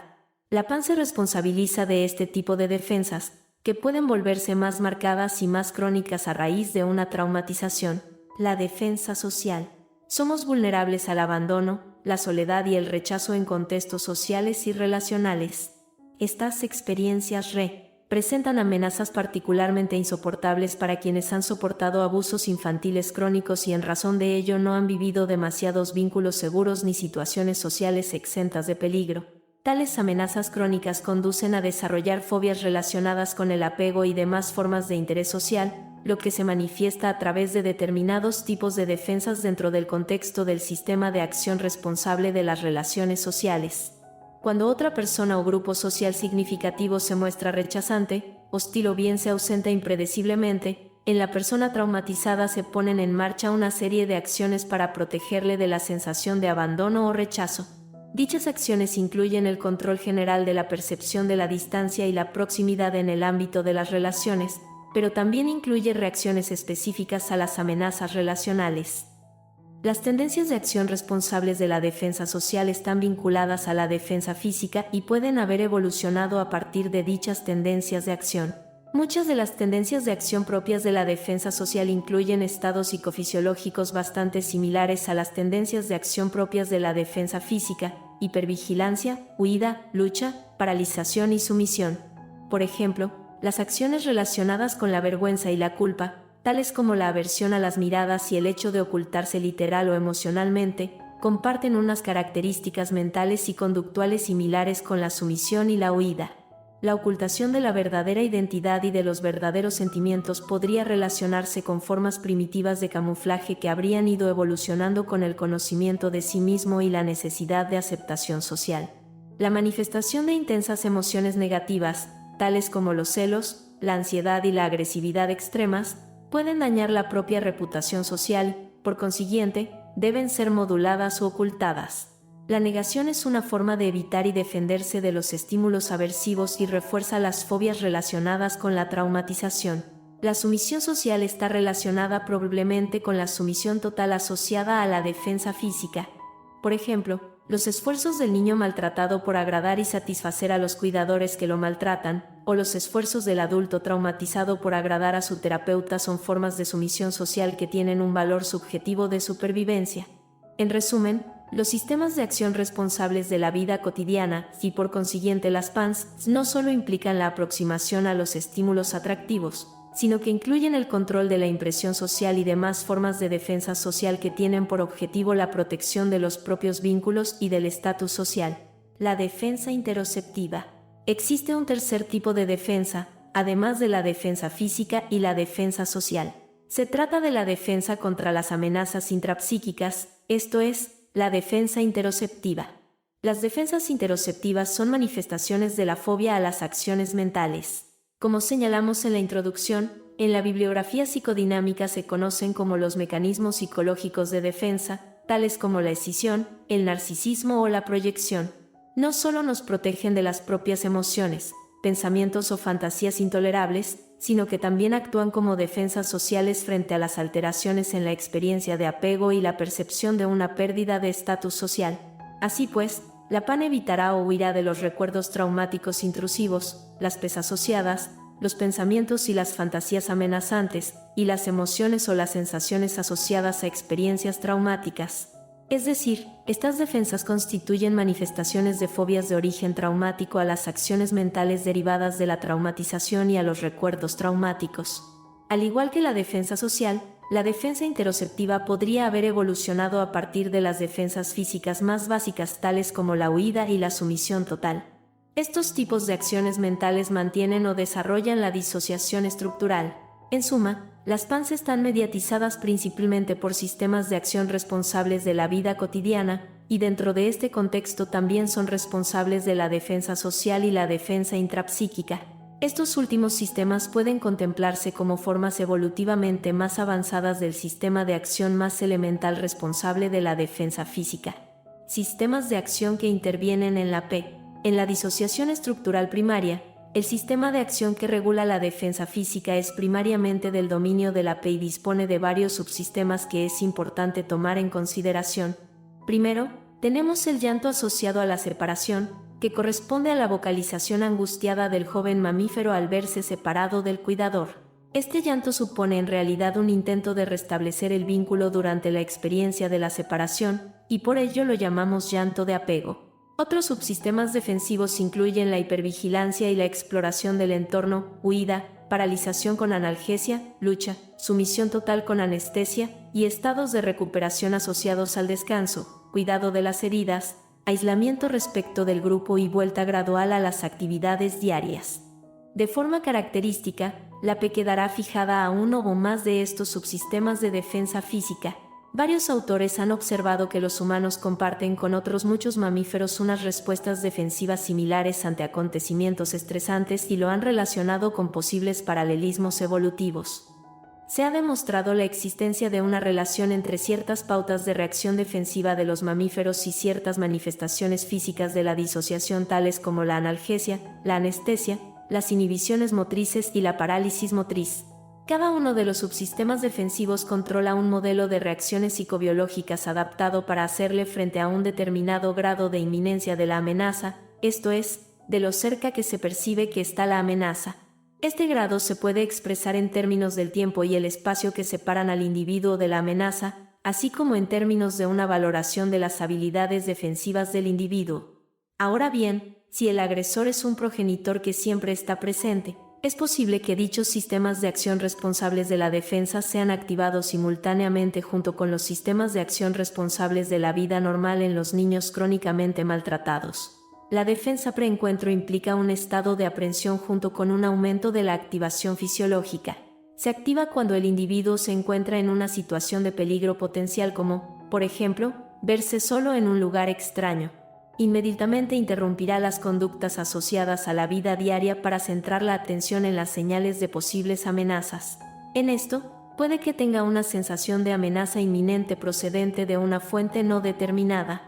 La PAN se responsabiliza de este tipo de defensas, que pueden volverse más marcadas y más crónicas a raíz de una traumatización. La defensa social. Somos vulnerables al abandono, la soledad y el rechazo en contextos sociales y relacionales. Estas experiencias presentan amenazas particularmente insoportables para quienes han soportado abusos infantiles crónicos y en razón de ello no han vivido demasiados vínculos seguros ni situaciones sociales exentas de peligro. Tales amenazas crónicas conducen a desarrollar fobias relacionadas con el apego y demás formas de interés social, lo que se manifiesta a través de determinados tipos de defensas dentro del contexto del sistema de acción responsable de las relaciones sociales. Cuando otra persona o grupo social significativo se muestra rechazante, hostil o bien se ausenta impredeciblemente, en la persona traumatizada se ponen en marcha una serie de acciones para protegerle de la sensación de abandono o rechazo. Dichas acciones incluyen el control general de la percepción de la distancia y la proximidad en el ámbito de las relaciones, pero también incluye reacciones específicas a las amenazas relacionales. Las tendencias de acción responsables de la defensa social están vinculadas a la defensa física y pueden haber evolucionado a partir de dichas tendencias de acción. Muchas de las tendencias de acción propias de la defensa social incluyen estados psicofisiológicos bastante similares a las tendencias de acción propias de la defensa física: hipervigilancia, huida, lucha, paralización y sumisión. Por ejemplo, las acciones relacionadas con la vergüenza y la culpa, tales como la aversión a las miradas y el hecho de ocultarse literal o emocionalmente, comparten unas características mentales y conductuales similares con la sumisión y la huida. La ocultación de la verdadera identidad y de los verdaderos sentimientos podría relacionarse con formas primitivas de camuflaje que habrían ido evolucionando con el conocimiento de sí mismo y la necesidad de aceptación social. La manifestación de intensas emociones negativas, tales como los celos, la ansiedad y la agresividad extremas, pueden dañar la propia reputación social, por consiguiente, deben ser moduladas o ocultadas. La negación es una forma de evitar y defenderse de los estímulos aversivos y refuerza las fobias relacionadas con la traumatización. La sumisión social está relacionada probablemente con la sumisión total asociada a la defensa física. Por ejemplo, los esfuerzos del niño maltratado por agradar y satisfacer a los cuidadores que lo maltratan, o los esfuerzos del adulto traumatizado por agradar a su terapeuta son formas de sumisión social que tienen un valor subjetivo de supervivencia. En resumen, los sistemas de acción responsables de la vida cotidiana, y por consiguiente las PANS, no solo implican la aproximación a los estímulos atractivos, sino que incluyen el control de la impresión social y demás formas de defensa social que tienen por objetivo la protección de los propios vínculos y del estatus social. La defensa interoceptiva. Existe un tercer tipo de defensa, además de la defensa física y la defensa social. Se trata de la defensa contra las amenazas intrapsíquicas, esto es, la defensa interoceptiva. Las defensas interoceptivas son manifestaciones de la fobia a las acciones mentales. Como señalamos en la introducción, en la bibliografía psicodinámica se conocen como los mecanismos psicológicos de defensa, tales como la escisión, el narcisismo o la proyección. No solo nos protegen de las propias emociones, pensamientos o fantasías intolerables, sino que también actúan como defensas sociales frente a las alteraciones en la experiencia de apego y la percepción de una pérdida de estatus social. Así pues, la PAN evitará o huirá de los recuerdos traumáticos intrusivos, las PES asociadas, los pensamientos y las fantasías amenazantes, y las emociones o las sensaciones asociadas a experiencias traumáticas. Es decir, estas defensas constituyen manifestaciones de fobias de origen traumático a las acciones mentales derivadas de la traumatización y a los recuerdos traumáticos. Al igual que la defensa social, la defensa interoceptiva podría haber evolucionado a partir de las defensas físicas más básicas tales como la huida y la sumisión total. Estos tipos de acciones mentales mantienen o desarrollan la disociación estructural. En suma, las PANS están mediatizadas principalmente por sistemas de acción responsables de la vida cotidiana, y dentro de este contexto también son responsables de la defensa social y la defensa intrapsíquica. Estos últimos sistemas pueden contemplarse como formas evolutivamente más avanzadas del sistema de acción más elemental responsable de la defensa física. Sistemas de acción que intervienen en la P. En la disociación estructural primaria, el sistema de acción que regula la defensa física es primariamente del dominio de la P y dispone de varios subsistemas que es importante tomar en consideración. Primero, tenemos el llanto asociado a la separación, que corresponde a la vocalización angustiada del joven mamífero al verse separado del cuidador. Este llanto supone en realidad un intento de restablecer el vínculo durante la experiencia de la separación, y por ello lo llamamos llanto de apego. Otros subsistemas defensivos incluyen la hipervigilancia y la exploración del entorno, huida, paralización con analgesia, lucha, sumisión total con anestesia y estados de recuperación asociados al descanso, cuidado de las heridas, aislamiento respecto del grupo y vuelta gradual a las actividades diarias. De forma característica, la P quedará fijada a uno o más de estos subsistemas de defensa física. Varios autores han observado que los humanos comparten con otros muchos mamíferos unas respuestas defensivas similares ante acontecimientos estresantes y lo han relacionado con posibles paralelismos evolutivos. Se ha demostrado la existencia de una relación entre ciertas pautas de reacción defensiva de los mamíferos y ciertas manifestaciones físicas de la disociación tales como la analgesia, la anestesia, las inhibiciones motrices y la parálisis motriz. Cada uno de los subsistemas defensivos controla un modelo de reacciones psicobiológicas adaptado para hacerle frente a un determinado grado de inminencia de la amenaza, esto es, de lo cerca que se percibe que está la amenaza. Este grado se puede expresar en términos del tiempo y el espacio que separan al individuo de la amenaza, así como en términos de una valoración de las habilidades defensivas del individuo. Ahora bien, si el agresor es un progenitor que siempre está presente, es posible que dichos sistemas de acción responsables de la defensa sean activados simultáneamente junto con los sistemas de acción responsables de la vida normal en los niños crónicamente maltratados. La defensa preencuentro implica un estado de aprensión junto con un aumento de la activación fisiológica. Se activa cuando el individuo se encuentra en una situación de peligro potencial como, por ejemplo, verse solo en un lugar extraño. Inmediatamente interrumpirá las conductas asociadas a la vida diaria para centrar la atención en las señales de posibles amenazas. En esto, puede que tenga una sensación de amenaza inminente procedente de una fuente no determinada.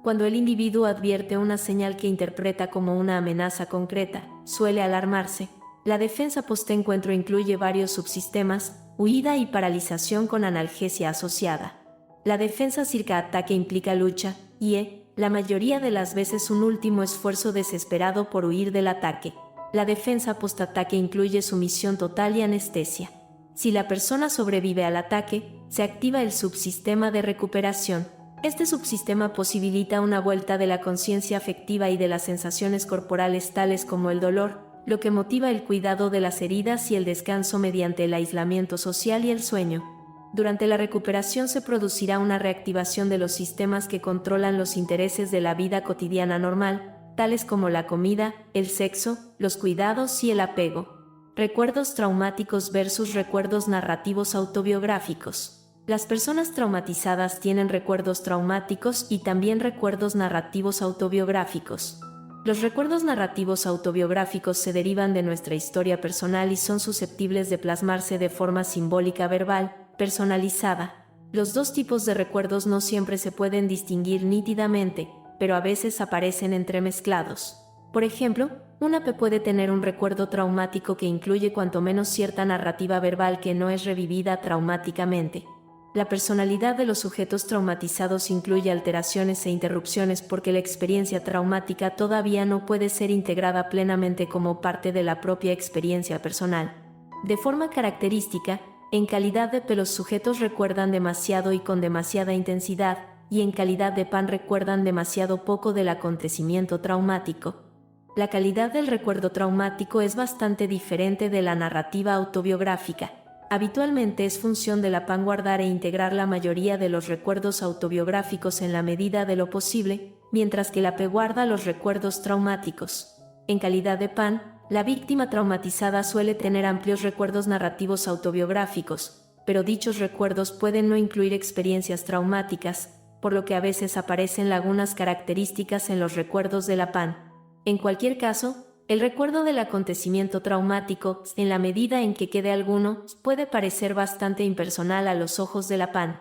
Cuando el individuo advierte una señal que interpreta como una amenaza concreta, suele alarmarse. La defensa post-encuentro incluye varios subsistemas, huida y paralización con analgesia asociada. La defensa circa-ataque implica lucha, y la mayoría de las veces un último esfuerzo desesperado por huir del ataque. La defensa post-ataque incluye sumisión total y anestesia. Si la persona sobrevive al ataque, se activa el subsistema de recuperación. Este subsistema posibilita una vuelta de la conciencia afectiva y de las sensaciones corporales tales como el dolor, lo que motiva el cuidado de las heridas y el descanso mediante el aislamiento social y el sueño. Durante la recuperación se producirá una reactivación de los sistemas que controlan los intereses de la vida cotidiana normal, tales como la comida, el sexo, los cuidados y el apego. Recuerdos traumáticos versus recuerdos narrativos autobiográficos. Las personas traumatizadas tienen recuerdos traumáticos y también recuerdos narrativos autobiográficos. Los recuerdos narrativos autobiográficos se derivan de nuestra historia personal y son susceptibles de plasmarse de forma simbólica verbal, personalizada. Los dos tipos de recuerdos no siempre se pueden distinguir nítidamente, pero a veces aparecen entremezclados. Por ejemplo, una P puede tener un recuerdo traumático que incluye cuanto menos cierta narrativa verbal que no es revivida traumáticamente. La personalidad de los sujetos traumatizados incluye alteraciones e interrupciones porque la experiencia traumática todavía no puede ser integrada plenamente como parte de la propia experiencia personal. De forma característica, en calidad de P los sujetos recuerdan demasiado y con demasiada intensidad, y en calidad de PAN recuerdan demasiado poco del acontecimiento traumático. La calidad del recuerdo traumático es bastante diferente de la narrativa autobiográfica. Habitualmente es función de la PAN guardar e integrar la mayoría de los recuerdos autobiográficos en la medida de lo posible, mientras que la P guarda los recuerdos traumáticos. En calidad de PAN, La víctima traumatizada suele tener amplios recuerdos narrativos autobiográficos, pero dichos recuerdos pueden no incluir experiencias traumáticas, por lo que a veces aparecen lagunas características en los recuerdos de la PAN. En cualquier caso, el recuerdo del acontecimiento traumático, en la medida en que quede alguno, puede parecer bastante impersonal a los ojos de la PAN.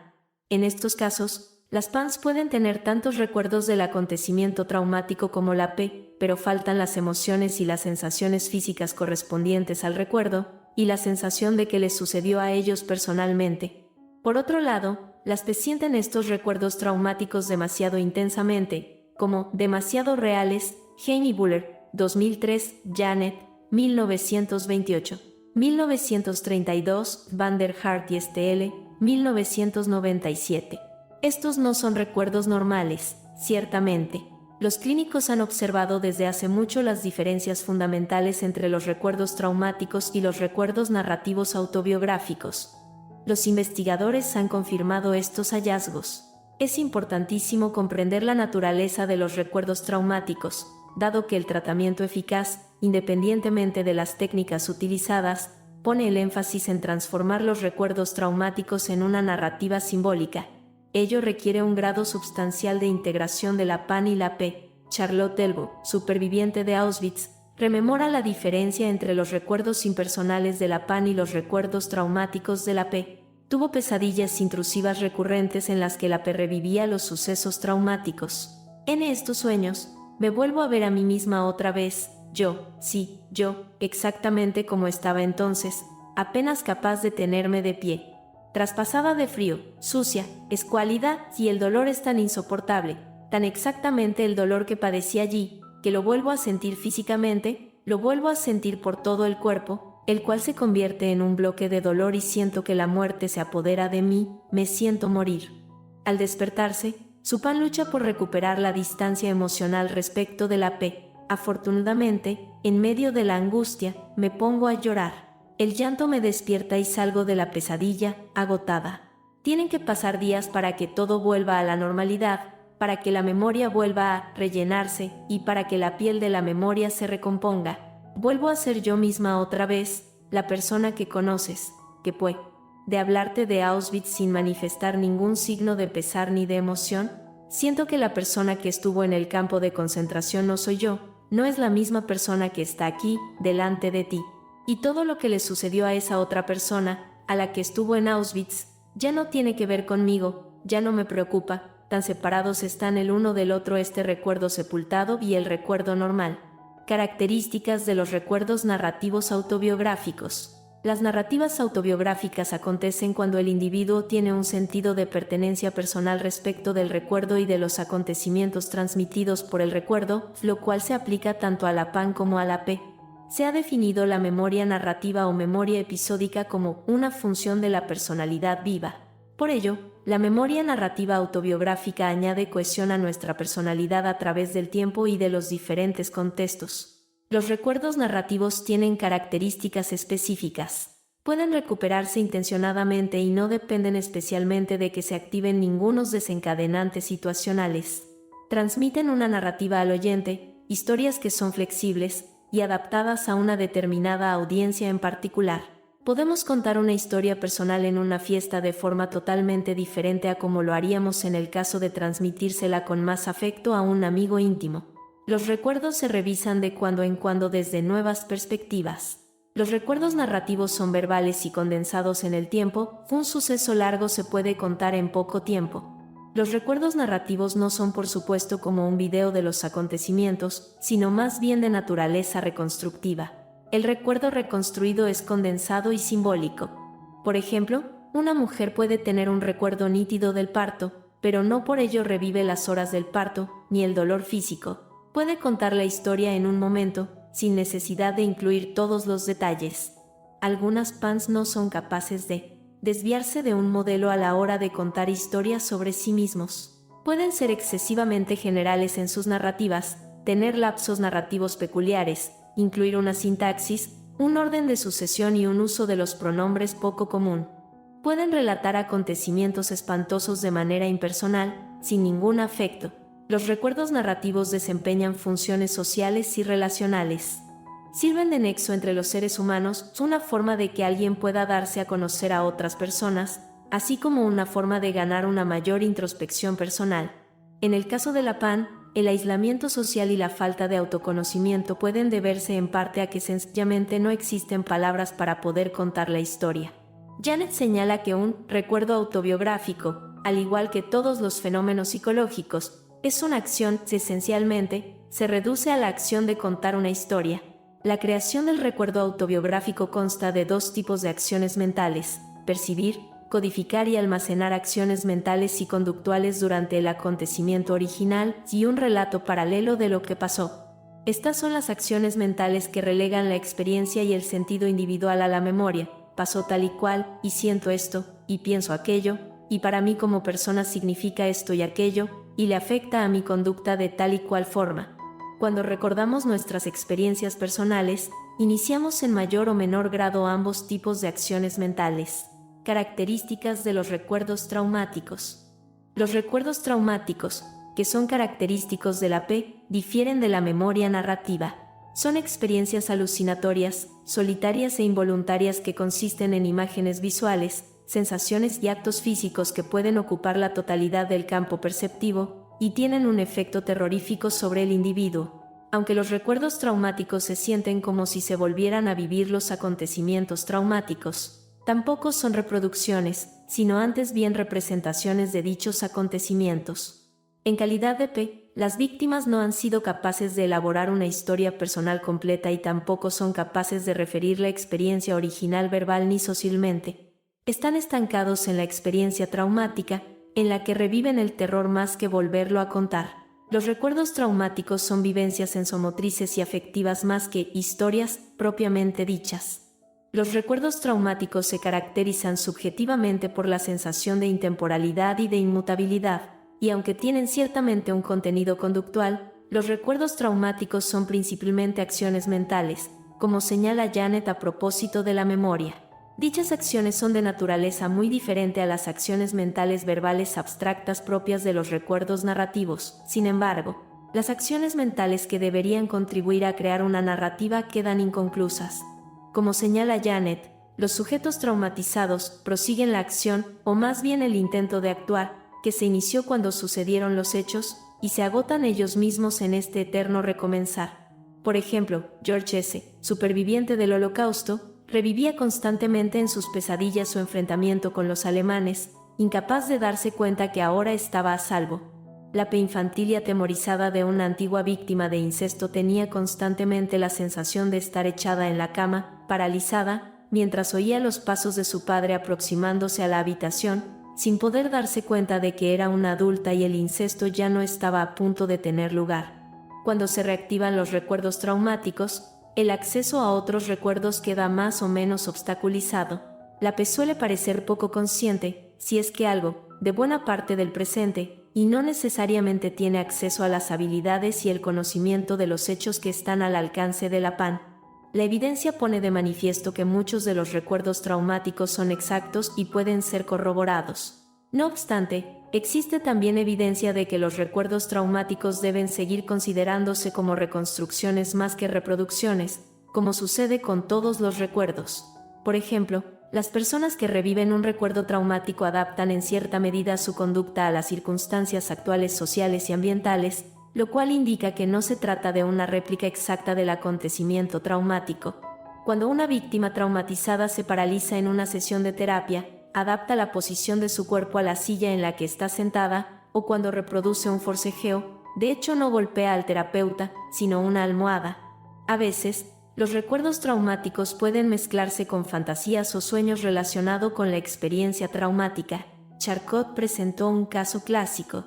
En estos casos, las PANs pueden tener tantos recuerdos del acontecimiento traumático como la P, pero faltan las emociones y las sensaciones físicas correspondientes al recuerdo, y la sensación de que les sucedió a ellos personalmente. Por otro lado, las P sienten estos recuerdos traumáticos demasiado intensamente, como demasiado reales. Jamie Buller, 2003, Janet, 1928. 1932, Van der Hart y STL, 1997. Estos no son recuerdos normales, ciertamente. Los clínicos han observado desde hace mucho las diferencias fundamentales entre los recuerdos traumáticos y los recuerdos narrativos autobiográficos. Los investigadores han confirmado estos hallazgos. Es importantísimo comprender la naturaleza de los recuerdos traumáticos, dado que el tratamiento eficaz, independientemente de las técnicas utilizadas, pone el énfasis en transformar los recuerdos traumáticos en una narrativa simbólica. Ello requiere un grado sustancial de integración de la PAN y la P. Charlotte Delvaux, superviviente de Auschwitz, rememora la diferencia entre los recuerdos impersonales de la PAN y los recuerdos traumáticos de la P. Tuvo pesadillas intrusivas recurrentes en las que la P revivía los sucesos traumáticos. En estos sueños, me vuelvo a ver a mí misma otra vez, yo, exactamente como estaba entonces, apenas capaz de tenerme de pie. Traspasada de frío, sucia, escuálida, y el dolor es tan insoportable, tan exactamente el dolor que padecí allí, que lo vuelvo a sentir físicamente, lo vuelvo a sentir por todo el cuerpo, el cual se convierte en un bloque de dolor y siento que la muerte se apodera de mí, me siento morir. Al despertarse, su PAN lucha por recuperar la distancia emocional respecto de la P. Afortunadamente, en medio de la angustia, me pongo a llorar. El llanto me despierta y salgo de la pesadilla, agotada. Tienen que pasar días para que todo vuelva a la normalidad, para que la memoria vuelva a rellenarse y para que la piel de la memoria se recomponga. Vuelvo a ser yo misma otra vez, la persona que conoces, que puede de hablarte de Auschwitz sin manifestar ningún signo de pesar ni de emoción. Siento que la persona que estuvo en el campo de concentración no soy yo, no es la misma persona que está aquí, delante de ti. Y todo lo que le sucedió a esa otra persona, a la que estuvo en Auschwitz, ya no tiene que ver conmigo, ya no me preocupa, tan separados están el uno del otro este recuerdo sepultado y el recuerdo normal. Características de los recuerdos narrativos autobiográficos. Las narrativas autobiográficas acontecen cuando el individuo tiene un sentido de pertenencia personal respecto del recuerdo y de los acontecimientos transmitidos por el recuerdo, lo cual se aplica tanto a la PAN como a la P. Se ha definido la memoria narrativa o memoria episódica como una función de la personalidad viva. Por ello, la memoria narrativa autobiográfica añade cohesión a nuestra personalidad a través del tiempo y de los diferentes contextos. Los recuerdos narrativos tienen características específicas. Pueden recuperarse intencionadamente y no dependen especialmente de que se activen ningunos desencadenantes situacionales. Transmiten una narrativa al oyente, historias que son flexibles y adaptadas a una determinada audiencia en particular. Podemos contar una historia personal en una fiesta de forma totalmente diferente a como lo haríamos en el caso de transmitírsela con más afecto a un amigo íntimo. Los recuerdos se revisan de cuando en cuando desde nuevas perspectivas. Los recuerdos narrativos son verbales y condensados en el tiempo, un suceso largo se puede contar en poco tiempo. Los recuerdos narrativos no son por supuesto como un video de los acontecimientos, sino más bien de naturaleza reconstructiva. El recuerdo reconstruido es condensado y simbólico. Por ejemplo, una mujer puede tener un recuerdo nítido del parto, pero no por ello revive las horas del parto, ni el dolor físico. Puede contar la historia en un momento, sin necesidad de incluir todos los detalles. Algunas PANs no son capaces de desviarse de un modelo a la hora de contar historias sobre sí mismos. Pueden ser excesivamente generales en sus narrativas, tener lapsos narrativos peculiares, incluir una sintaxis, un orden de sucesión y un uso de los pronombres poco común. Pueden relatar acontecimientos espantosos de manera impersonal, sin ningún afecto. Los recuerdos narrativos desempeñan funciones sociales y relacionales. Sirven de nexo entre los seres humanos, una forma de que alguien pueda darse a conocer a otras personas, así como una forma de ganar una mayor introspección personal. En el caso de la PAN, el aislamiento social y la falta de autoconocimiento pueden deberse en parte a que sencillamente no existen palabras para poder contar la historia. Janet señala que un recuerdo autobiográfico, al igual que todos los fenómenos psicológicos, es una acción que esencialmente se reduce a la acción de contar una historia. La creación del recuerdo autobiográfico consta de dos tipos de acciones mentales: percibir, codificar y almacenar acciones mentales y conductuales durante el acontecimiento original, y un relato paralelo de lo que pasó. Estas son las acciones mentales que relegan la experiencia y el sentido individual a la memoria. Pasó tal y cual, y siento esto, y pienso aquello, y para mí como persona significa esto y aquello, y le afecta a mi conducta de tal y cual forma. Cuando recordamos nuestras experiencias personales, iniciamos en mayor o menor grado ambos tipos de acciones mentales. Características de los recuerdos traumáticos. Los recuerdos traumáticos, que son característicos de la P, difieren de la memoria narrativa. Son experiencias alucinatorias, solitarias e involuntarias que consisten en imágenes visuales, sensaciones y actos físicos que pueden ocupar la totalidad del campo perceptivo y tienen un efecto terrorífico sobre el individuo. Aunque los recuerdos traumáticos se sienten como si se volvieran a vivir los acontecimientos traumáticos, tampoco son reproducciones, sino antes bien representaciones de dichos acontecimientos. En calidad de P, las víctimas no han sido capaces de elaborar una historia personal completa y tampoco son capaces de referir la experiencia original verbal ni socialmente. Están estancados en la experiencia traumática, en la que reviven el terror más que volverlo a contar. Los recuerdos traumáticos son vivencias sensomotrices y afectivas más que historias propiamente dichas. Los recuerdos traumáticos se caracterizan subjetivamente por la sensación de intemporalidad y de inmutabilidad, y aunque tienen ciertamente un contenido conductual, los recuerdos traumáticos son principalmente acciones mentales, como señala Janet a propósito de la memoria. Dichas acciones son de naturaleza muy diferente a las acciones mentales verbales abstractas propias de los recuerdos narrativos. Sin embargo, las acciones mentales que deberían contribuir a crear una narrativa quedan inconclusas. Como señala Janet, los sujetos traumatizados prosiguen la acción, o más bien el intento de actuar, que se inició cuando sucedieron los hechos, y se agotan ellos mismos en este eterno recomenzar. Por ejemplo, George S., superviviente del Holocausto, revivía constantemente en sus pesadillas su enfrentamiento con los alemanes, incapaz de darse cuenta que ahora estaba a salvo. La P infantil y atemorizada de una antigua víctima de incesto tenía constantemente la sensación de estar echada en la cama, paralizada, mientras oía los pasos de su padre aproximándose a la habitación, sin poder darse cuenta de que era una adulta y el incesto ya no estaba a punto de tener lugar. Cuando se reactivan los recuerdos traumáticos, el acceso a otros recuerdos queda más o menos obstaculizado. La P suele parecer poco consciente, si es que algo, de buena parte del presente, y no necesariamente tiene acceso a las habilidades y el conocimiento de los hechos que están al alcance de la PAN. La evidencia pone de manifiesto que muchos de los recuerdos traumáticos son exactos y pueden ser corroborados. No obstante, existe también evidencia de que los recuerdos traumáticos deben seguir considerándose como reconstrucciones más que reproducciones, como sucede con todos los recuerdos. Por ejemplo, las personas que reviven un recuerdo traumático adaptan en cierta medida su conducta a las circunstancias actuales sociales y ambientales, lo cual indica que no se trata de una réplica exacta del acontecimiento traumático. Cuando una víctima traumatizada se paraliza en una sesión de terapia, adapta la posición de su cuerpo a la silla en la que está sentada, o cuando reproduce un forcejeo, de hecho no golpea al terapeuta, sino una almohada. A veces, los recuerdos traumáticos pueden mezclarse con fantasías o sueños relacionados con la experiencia traumática. Charcot presentó un caso clásico.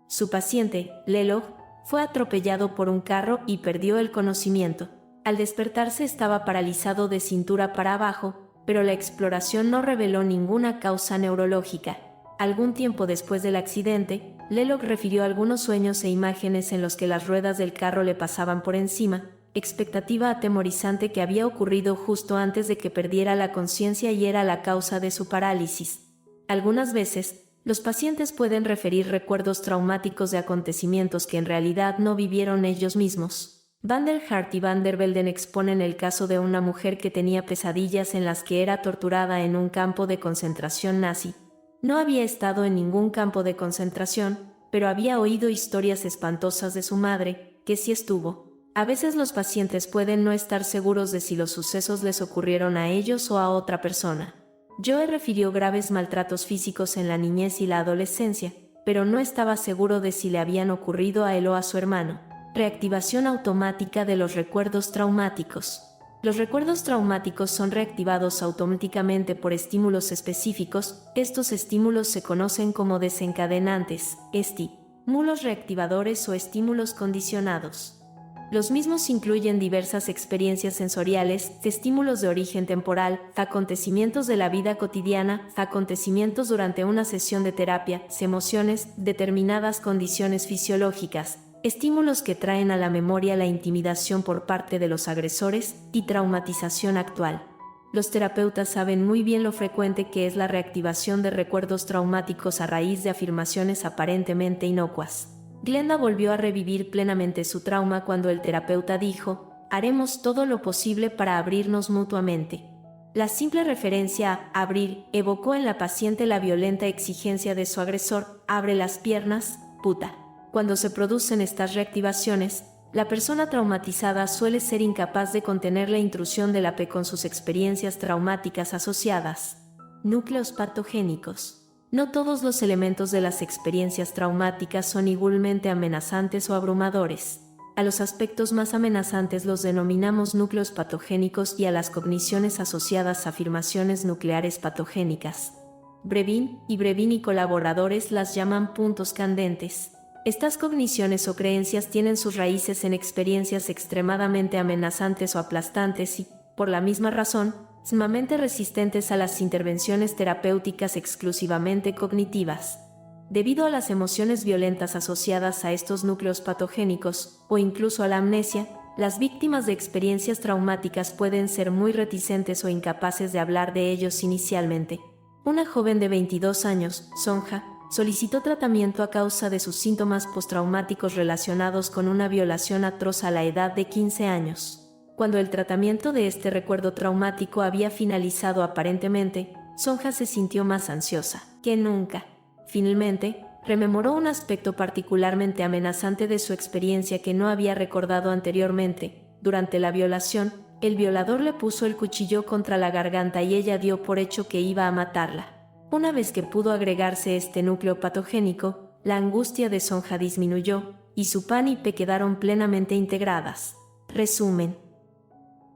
Su paciente, Lelog, fue atropellado por un carro y perdió el conocimiento. Al despertarse estaba paralizado de cintura para abajo, pero la exploración no reveló ninguna causa neurológica. Algún tiempo después del accidente, Lelog refirió algunos sueños e imágenes en los que las ruedas del carro le pasaban por encima, expectativa atemorizante que había ocurrido justo antes de que perdiera la conciencia y era la causa de su parálisis. Algunas veces, los pacientes pueden referir recuerdos traumáticos de acontecimientos que en realidad no vivieron ellos mismos. Van der Hart y Van der Velden exponen el caso de una mujer que tenía pesadillas en las que era torturada en un campo de concentración nazi. No había estado en ningún campo de concentración, pero había oído historias espantosas de su madre, que sí estuvo. A veces los pacientes pueden no estar seguros de si los sucesos les ocurrieron a ellos o a otra persona. Joe refirió graves maltratos físicos en la niñez y la adolescencia, pero no estaba seguro de si le habían ocurrido a él o a su hermano. Reactivación automática de los recuerdos traumáticos. Los recuerdos traumáticos son reactivados automáticamente por estímulos específicos. Estos estímulos se conocen como desencadenantes, estímulos reactivadores o estímulos condicionados. Los mismos incluyen diversas experiencias sensoriales, estímulos de origen temporal, acontecimientos de la vida cotidiana, acontecimientos durante una sesión de terapia, emociones, determinadas condiciones fisiológicas, estímulos que traen a la memoria la intimidación por parte de los agresores y traumatización actual. Los terapeutas saben muy bien lo frecuente que es la reactivación de recuerdos traumáticos a raíz de afirmaciones aparentemente inocuas. Glenda volvió a revivir plenamente su trauma cuando el terapeuta dijo: «Haremos todo lo posible para abrirnos mutuamente». La simple referencia a abrir evocó en la paciente la violenta exigencia de su agresor: «Abre las piernas, puta». Cuando se producen estas reactivaciones, la persona traumatizada suele ser incapaz de contener la intrusión de la P con sus experiencias traumáticas asociadas. Núcleos patogénicos. No todos los elementos de las experiencias traumáticas son igualmente amenazantes o abrumadores. A los aspectos más amenazantes los denominamos núcleos patogénicos y a las cogniciones asociadas afirmaciones nucleares patogénicas. Brevin y colaboradores las llaman puntos candentes. Estas cogniciones o creencias tienen sus raíces en experiencias extremadamente amenazantes o aplastantes y, por la misma razón, sumamente resistentes a las intervenciones terapéuticas exclusivamente cognitivas. Debido a las emociones violentas asociadas a estos núcleos patogénicos, o incluso a la amnesia, las víctimas de experiencias traumáticas pueden ser muy reticentes o incapaces de hablar de ellos inicialmente. Una joven de 22 años, Sonja, solicitó tratamiento a causa de sus síntomas postraumáticos relacionados con una violación atroz a la edad de 15 años. Cuando el tratamiento de este recuerdo traumático había finalizado aparentemente, Sonja se sintió más ansiosa que nunca. Finalmente, rememoró un aspecto particularmente amenazante de su experiencia que no había recordado anteriormente. Durante la violación, el violador le puso el cuchillo contra la garganta y ella dio por hecho que iba a matarla. Una vez que pudo agregarse este núcleo patogénico, la angustia de Sonja disminuyó, y su pan y P quedaron plenamente integradas. Resumen.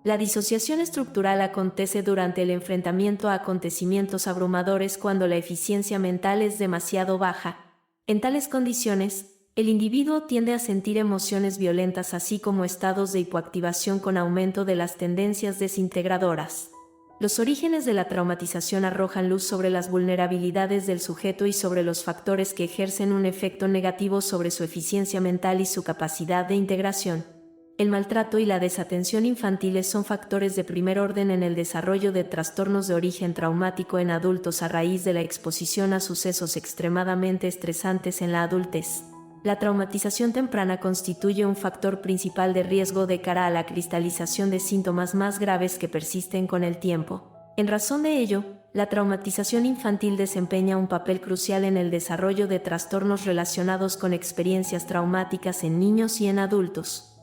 La disociación estructural acontece durante el enfrentamiento a acontecimientos abrumadores cuando la eficiencia mental es demasiado baja. En tales condiciones, el individuo tiende a sentir emociones violentas así como estados de hipoactivación con aumento de las tendencias desintegradoras. Los orígenes de la traumatización arrojan luz sobre las vulnerabilidades del sujeto y sobre los factores que ejercen un efecto negativo sobre su eficiencia mental y su capacidad de integración. El maltrato y la desatención infantiles son factores de primer orden en el desarrollo de trastornos de origen traumático en adultos a raíz de la exposición a sucesos extremadamente estresantes en la adultez. La traumatización temprana constituye un factor principal de riesgo de cara a la cristalización de síntomas más graves que persisten con el tiempo. En razón de ello, la traumatización infantil desempeña un papel crucial en el desarrollo de trastornos relacionados con experiencias traumáticas en niños y en adultos.